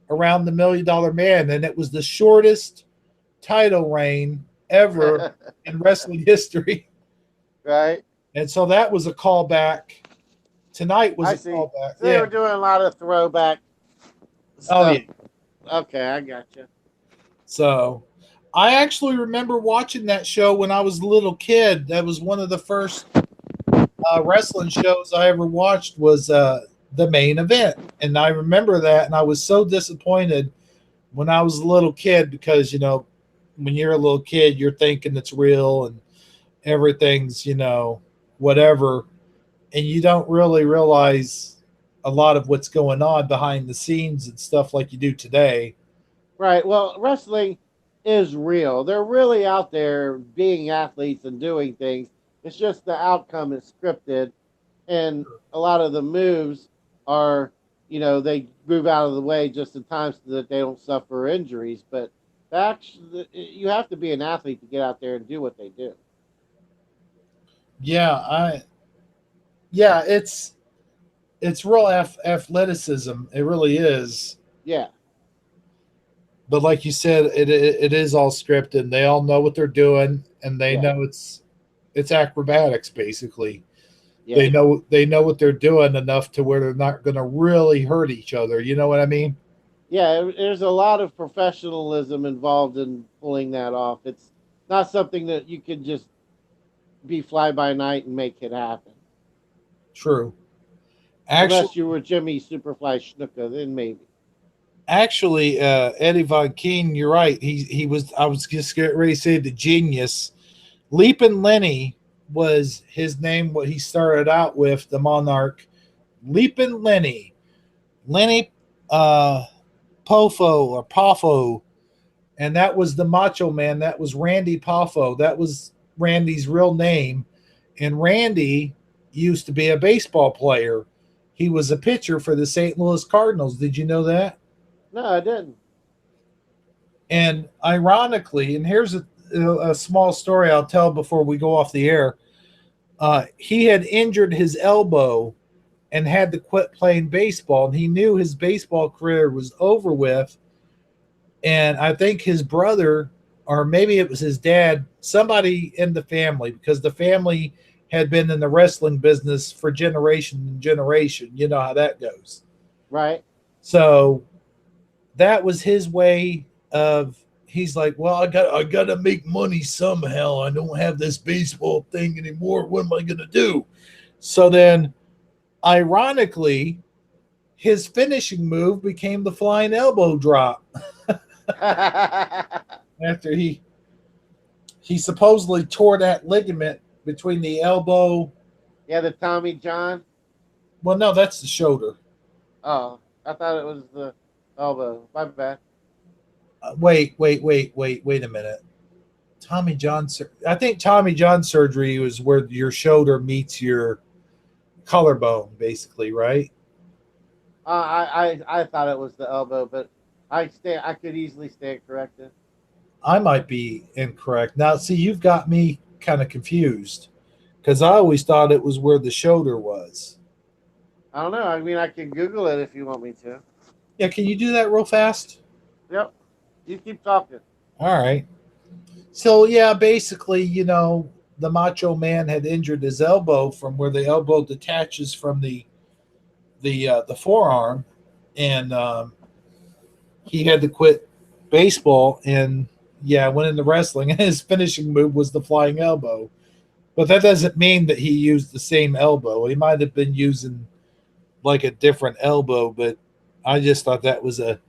around the $1 Million Man, and it was the shortest title reign ever in wrestling history. Right. And so that was a callback. Tonight was a callback. So they were doing a lot of throwback stuff. Oh, yeah. Okay, I got you. So I actually remember watching that show when I was a little kid. That was one of the first wrestling shows I ever watched was the main event. And I remember that, and I was so disappointed when I was a little kid because, when you're a little kid, you're thinking it's real and everything's, whatever. And you don't really realize a lot of what's going on behind the scenes and stuff like you do today. Right. Well, wrestling, is real. They're really out there being athletes and doing things. It's just the outcome is scripted, and a lot of the moves are, they move out of the way just in time so that they don't suffer injuries. But actually, you have to be an athlete to get out there and do what they do. Yeah, yeah, it's real athleticism. It really is. Yeah, But like you said, it is all scripted. And they all know what they're doing, and they yeah, know it's acrobatics basically. yeah, They know what they're doing enough to where they're not going to really hurt each other. You know what I mean? yeah. There's a lot of professionalism involved in pulling that off. It's not something that you can just be fly by night and make it happen. True. Unless Actually, you were Jimmy Superfly Snuka, then maybe. Eddie Von King, you're right. He was. I was just getting ready to say the genius. Leapin' Lenny was his name. What he started out with, the Monarch. Leapin' Lenny, Lenny, Poffo or Poffo, and that was the Macho Man. That was Randy Poffo. That was Randy's real name, and Randy used to be a baseball player. He was a pitcher for the St. Louis Cardinals. Did you know that? No, I didn't. And ironically, and here's a small story I'll tell before we go off the air. He had injured his elbow and had to quit playing baseball, and he knew his baseball career was over with. And I think his brother, or maybe it was his dad, somebody in the family, because the family had been in the wrestling business for generation and generation. You know how that goes. Right. So that was his way of, he's like, well, I gotta make money somehow. I don't have this baseball thing anymore. What am I gonna do? So then ironically, his finishing move became the flying elbow drop after he supposedly tore that ligament between the elbow. Yeah, the Tommy John. Well, no, that's the shoulder. Oh, I thought it was the elbow. My bad. Wait a minute. Tommy John. I think Tommy John surgery was where your shoulder meets your collarbone, basically, right? I thought it was the elbow, but I could easily stand corrected. I might be incorrect. Now, see, you've got me kind of confused because I always thought it was where the shoulder was. I don't know. I mean, I can Google it if you want me to. Yeah, can you do that real fast? Yep. You keep talking. All right. So, yeah, basically, the Macho Man had injured his elbow from where the elbow detaches from the forearm, and he had to quit baseball and went into wrestling. And his finishing move was the flying elbow. But that doesn't mean that he used the same elbow. He might have been using like a different elbow, but I just thought that was a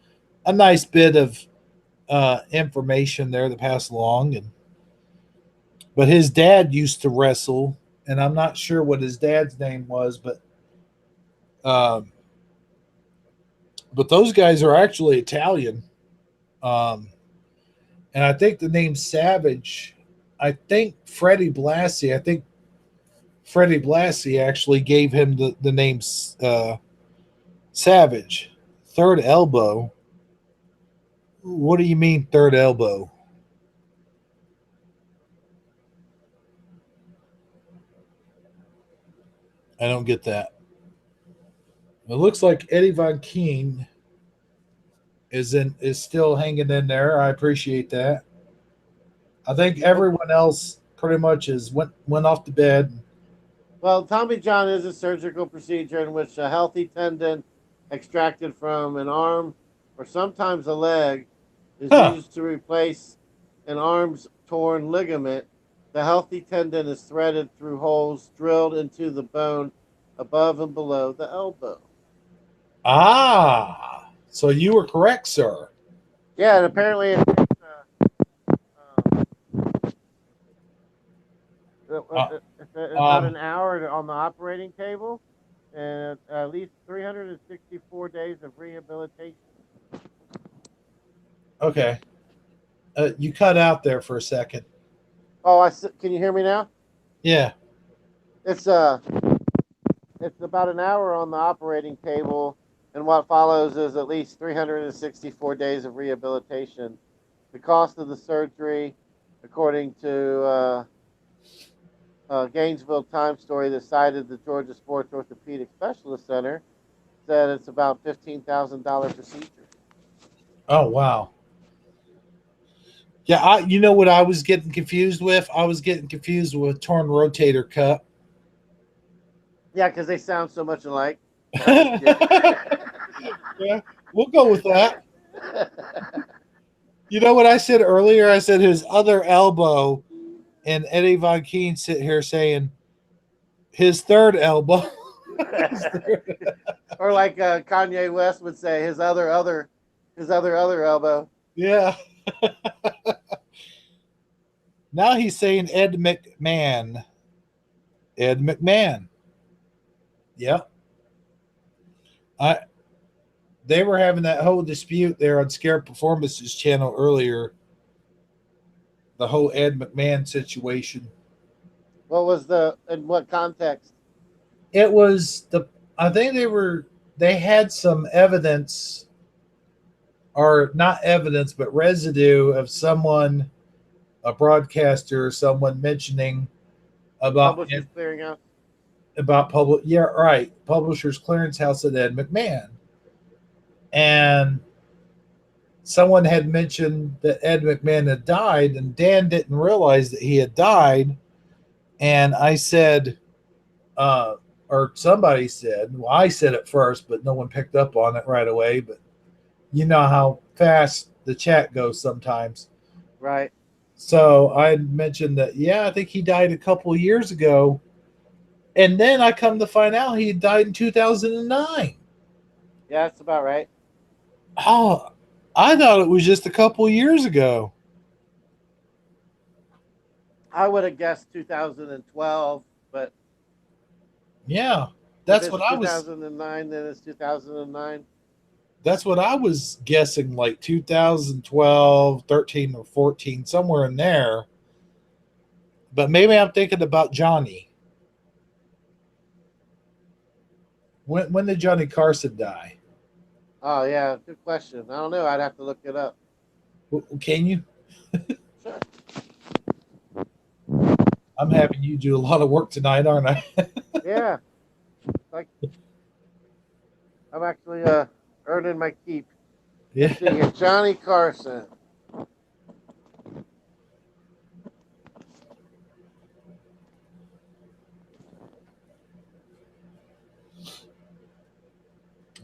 nice bit of information there to pass along. But his dad used to wrestle, and I'm not sure what his dad's name was, but those guys are actually Italian. Um, and I think the name Savage, I think Freddie Blassie actually gave him the name Savage. Third elbow. What do you mean third elbow? I don't get that. It looks like Eddie Von Keen is still hanging in there. I appreciate that. I think everyone else pretty much went off to bed. Well, Tommy John is a surgical procedure in which a healthy tendon extracted from an arm or sometimes a leg is Huh. used to replace an arm's torn ligament. The healthy tendon is threaded through holes drilled into the bone above and below the elbow. Ah, so you were correct, sir. Yeah, and apparently it takes about Um, an hour on the operating table and at least 364 days of rehabilitation. okay. You cut out there for a second. Oh, can you hear me now? Yeah. It's it's about an hour on the operating table, and what follows is at least 364 days of rehabilitation. The cost of the surgery, according to Gainesville Times story that cited the Georgia Sports Orthopedic Specialist Center, said it's about $15,000 procedure. Oh wow. Yeah, you know what I was getting confused with? I was getting confused with torn rotator cuff. Yeah, because they sound so much alike. Yeah, we'll go with that. You know what I said earlier? I said his other elbow, and Eddie Von Keen sit here saying his third elbow. Or like Kanye West would say, his other elbow. Yeah. Now he's saying Ed McMahon. Ed McMahon. Yep. They were having that whole dispute there on Scare Performances channel earlier. The whole Ed McMahon situation. What was in what context? It was I think they had some evidence, or not evidence, but residue of someone, a broadcaster, someone mentioning about Publishers Clearinghouse. Publishers Clearance House at Ed McMahon. And someone had mentioned that Ed McMahon had died, and Dan didn't realize that he had died. And I said, or somebody said, well, I said it first, but no one picked up on it right away. But you know how fast the chat goes sometimes. Right. So I mentioned that, yeah, I think he died a couple of years ago. And then I come to find out he died in 2009. Yeah, that's about right. Oh, I thought it was just a couple of years ago. I would have guessed 2012, but yeah, that's if what it's I was. 2009, then it's 2009. That's what I was guessing, like 2012, 13, or 14, somewhere in there. But maybe I'm thinking about Johnny. When did Johnny Carson die? Oh yeah, good question. I don't know. I'd have to look it up. Can you? Sure. I'm having you do a lot of work tonight, aren't I? Yeah. Like I'm actually earning my keep. Yeah. Let's see here. Johnny Carson.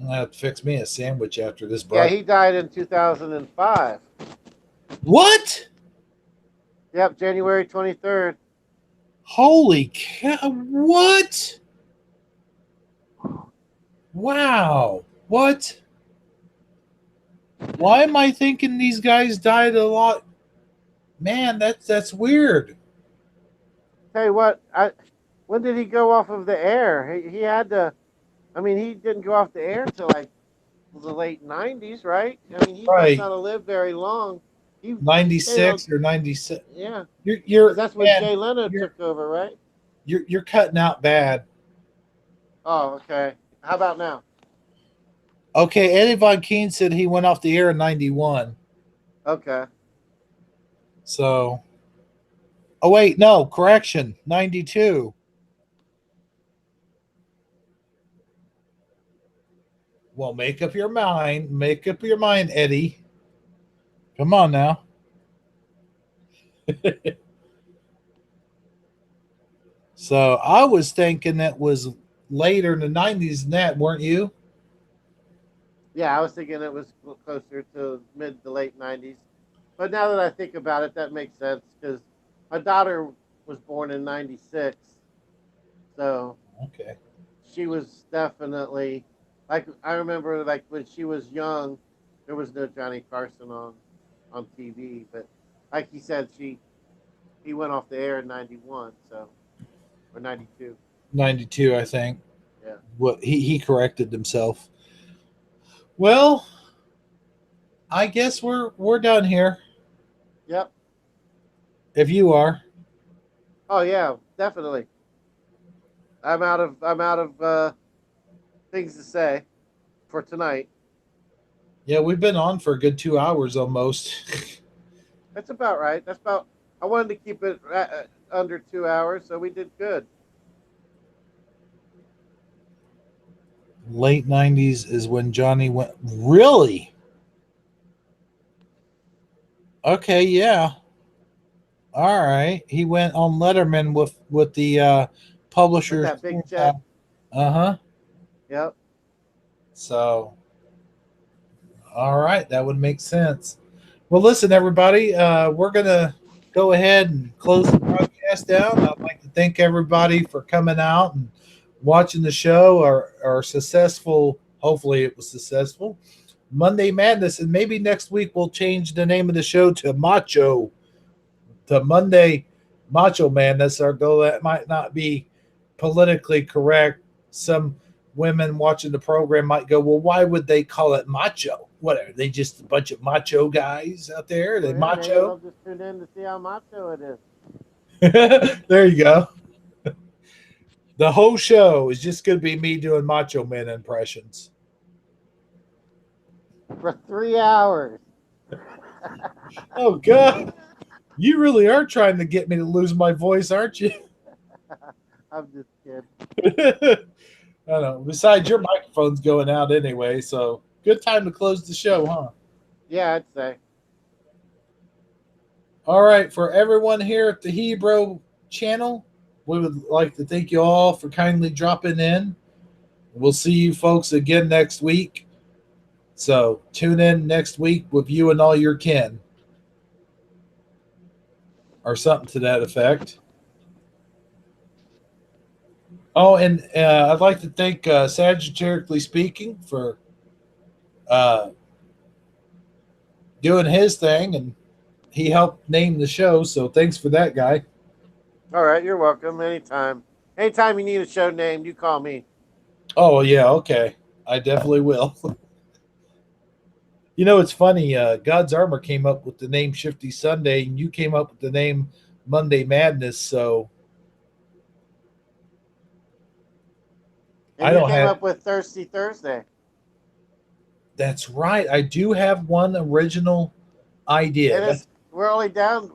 I'll have to fix me a sandwich after this Yeah, break. he died in 2005. What? Yep, January 23rd. Holy cow. What? Wow. What? Why am I thinking these guys died a lot? Man, that's weird. Tell you what, when did he go off of the air? He had to. I mean, he didn't go off the air until like the late 90s, right? I mean, he Right. must not have lived very long. 96 or 97. Yeah, You're 'cause that's when man, Jay Leno you're- took over, right? You're cutting out bad. Oh, okay. How about now? Okay, Eddie Von Keen said he went off the air in 91. Okay. So, oh wait, no, correction, 92. Well, make up your mind. Make up your mind, Eddie. Come on now. So I was thinking that was later in the 90s than that, weren't you? Yeah, I was thinking it was closer to mid to late 90s. But now that I think about it, that makes sense because my daughter was born in 96. So Okay. she was definitely, like, I remember, like, when she was young, there was no Johnny Carson on TV. But like he said, he went off the air in 91, so, or 92. 92, I think. Yeah. What he corrected himself. Well, I guess we're done here. Yep. If you are. Oh yeah, definitely. I'm out of things to say for tonight. Yeah, we've been on for a good 2 hours almost. That's about right. That's about. I wanted to keep it under 2 hours, so we did good. Late 90s is when Johnny went. Really? Okay, yeah. All right. He went on Letterman with the With publisher. that big check. Uh-huh. Yep. So, all right, that would make sense. Well, listen, everybody, we're gonna go ahead and close the broadcast down. I'd like to thank everybody for coming out and watching the show. Our successful, hopefully, it was successful Monday Madness, and maybe next week we'll change the name of the show to Macho, to Monday Macho Man. That's our goal. That might not be politically correct. Some women watching the program might go, well, why would they call it macho? What are they, just a bunch of macho guys out there? Are they Well, yeah, maybe macho? they'll just tune in to see how macho it is. There you go. The whole show is just going to be me doing Macho Man impressions. For 3 hours. Oh, God. You really are trying to get me to lose my voice, aren't you? I'm just kidding. I don't know. Besides, your microphone's going out anyway, so good time to close the show, huh? Yeah, I'd say. All right, for everyone here at the Hebrew channel, we would like to thank you all for kindly dropping in. We'll see you folks again next week. So tune in next week with you and all your kin, or something to that effect. Oh, and I'd like to thank Sagittarically Speaking for doing his thing, and he helped name the show. So thanks for that, guy. All right, you're welcome. Anytime. Anytime you need a show named, you call me. Oh, yeah, okay. I definitely will. You know, it's funny. God's Armor came up with the name Shifty Sunday, and you came up with the name Monday Madness. So And I you don't came have. up with Thirsty Thursday. That's right. I do have one original idea. And we're only down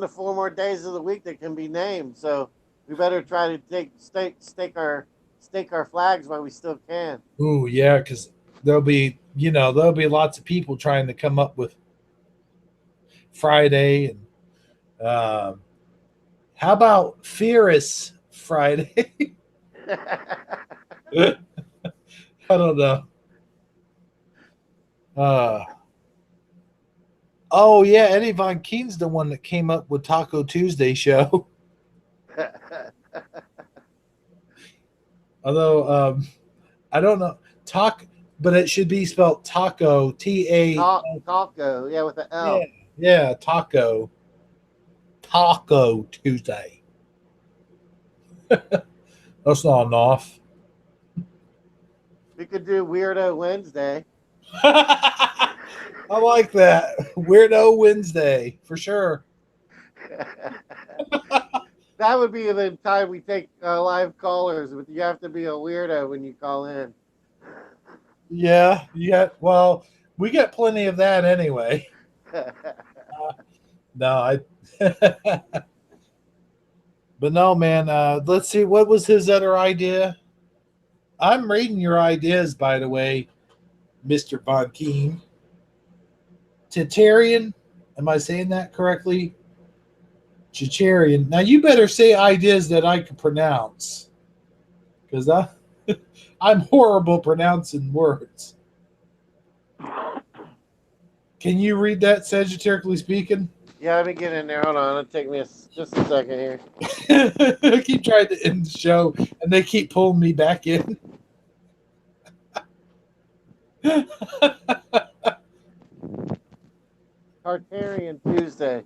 to 4 more days of the week that can be named. So we better try to stake our flags while we still can. Ooh, yeah, because there'll be lots of people trying to come up with Friday, and how about Fierce Friday? I don't know. Oh yeah, Eddie Von Keen's the one that came up with Taco Tuesday show. Although I don't know but it should be spelled taco, Taco, yeah, with an L. Yeah, taco Tuesday. That's not enough. We could do Weirdo Wednesday. I like that. Weirdo Wednesday for sure. That would be the time we take live callers, but you have to be a weirdo when you call in. Yeah. Well, we got plenty of that anyway. No, but no, man. Let's see. What was his other idea? I'm reading your ideas, by the way, Mr. Von Keen. Titarian. Am I saying that correctly? Chicharian. Now you better say ideas that I can pronounce, because I'm horrible pronouncing words. Can you read that, Sagittarically Speaking? Yeah, let me get in there. Hold on. It'll take me just a second here. I keep trying to end the show, and they keep pulling me back in. Tartarian Tuesday.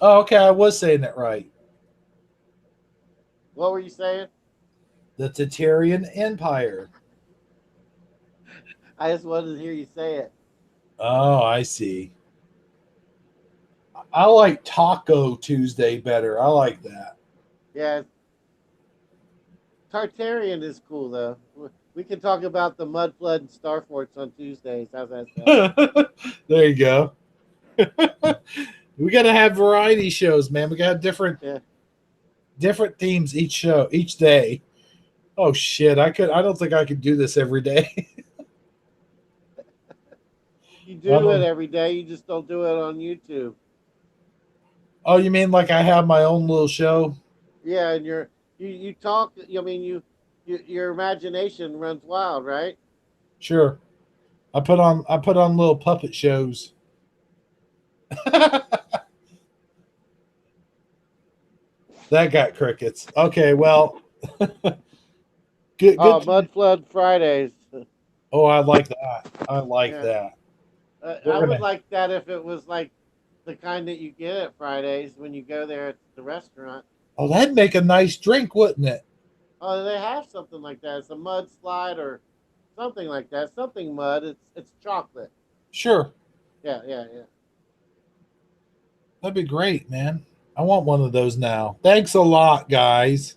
Oh, okay. I was saying it right. What were you saying? The Titarian Empire. I just wanted to hear you say it. Oh, I see. I like Taco Tuesday better. I like that. Yeah. Tartarian is cool though. We can talk about the mud flood and star forts on Tuesdays. How's that sound? There you go. We got to have variety shows, man. We got to have different themes each day. Oh shit! I don't think I could do this every day. You do it every day. You just don't do it on YouTube. Oh, you mean like I have my own little show? Yeah, and you talk. I mean, your imagination runs wild, right? Sure. I put on little puppet shows. That got crickets. Okay, well, good. Oh, Mud Flood Fridays. Oh, I like that. I like Yeah. that. I would like that if it was like the kind that you get at Fridays when you go there at the restaurant. Oh, that'd make a nice drink, wouldn't it? Oh, they have something like that. It's a mud slide or something like that. Something mud. It's chocolate. Sure. Yeah. That'd be great, man. I want one of those now. Thanks a lot, guys.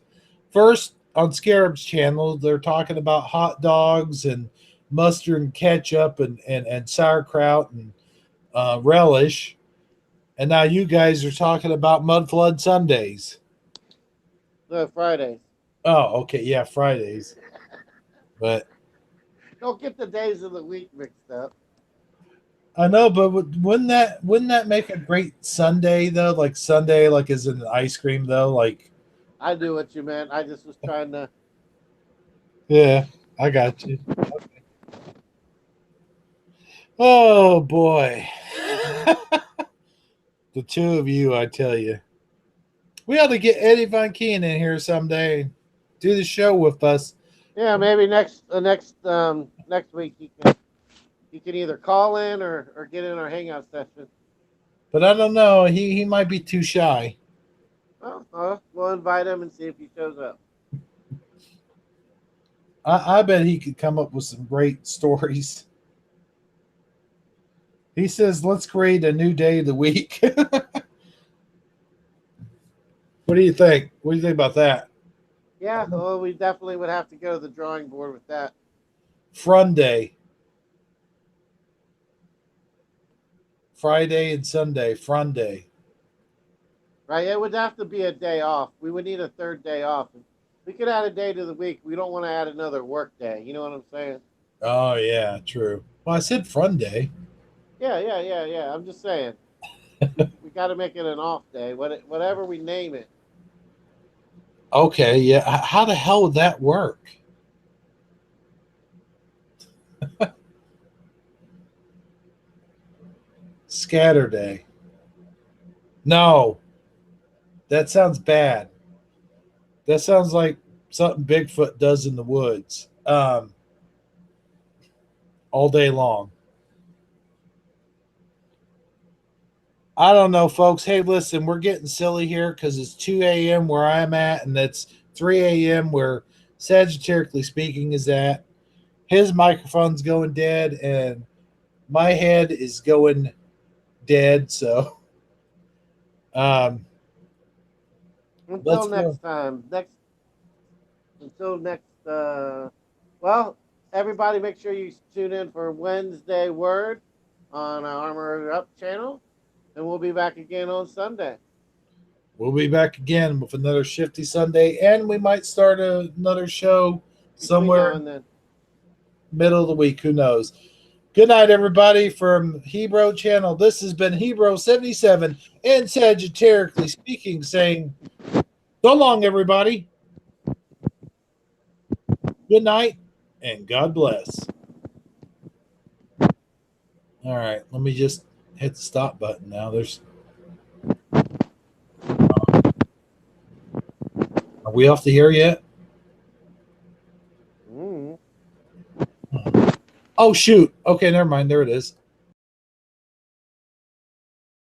First, on Scarab's channel, they're talking about hot dogs and mustard and ketchup and sauerkraut and relish. And now you guys are talking about mud flood Sundays. No, Fridays. Oh, okay. Yeah, Fridays. But Don't get the days of the week mixed up. I know, but wouldn't that make a great Sunday though? Like Sunday, like is in ice cream though? Like I knew what you meant. I just was trying to. yeah, I got you. Okay. Oh boy, the two of you, I tell you, we ought to get Eddie Von Keen in here someday, do the show with us. Yeah, maybe next week you can either call in or get in our hangout session. But I don't know, he might be too shy. Well, we'll invite him and see if he shows up. I bet he could come up with some great stories. He says, let's create a new day of the week. What do you think? What do you think about that? Yeah, well, we definitely would have to go to the drawing board with that. Friday and Sunday. Friday. Right? It would have to be a day off. We would need a third day off. We could add a day to the week. We don't want to add another work day. You know what I'm saying? Oh yeah, true. Well, I said Friday. Yeah. I'm just saying. We got to make it an off day. Whatever we name it. Okay, yeah. How the hell would that work? Scatterday. No, that sounds bad. That sounds like something Bigfoot does in the woods, all day long. I don't know, folks. Hey, listen, we're getting silly here because it's 2 a.m. where I'm at, and it's 3 a.m. where Sagittarically Speaking is at. His microphone's going dead, and my head is going dead. So, Until Let's next time. Well, everybody make sure you tune in for Wednesday Word on our Armor Up channel. And we'll be back again on Sunday. we'll be back again with another Shifty Sunday, and we might start another show somewhere Between now and then. middle of the week. Who knows? Good night, everybody, from Hebrew Channel. This has been Hebrew77 and Sagittarically Speaking, saying so long, everybody. Good night, and God bless. All right, let me just hit the stop button now. Are we off the air yet? Mm. Oh, shoot. Okay, never mind. There it is.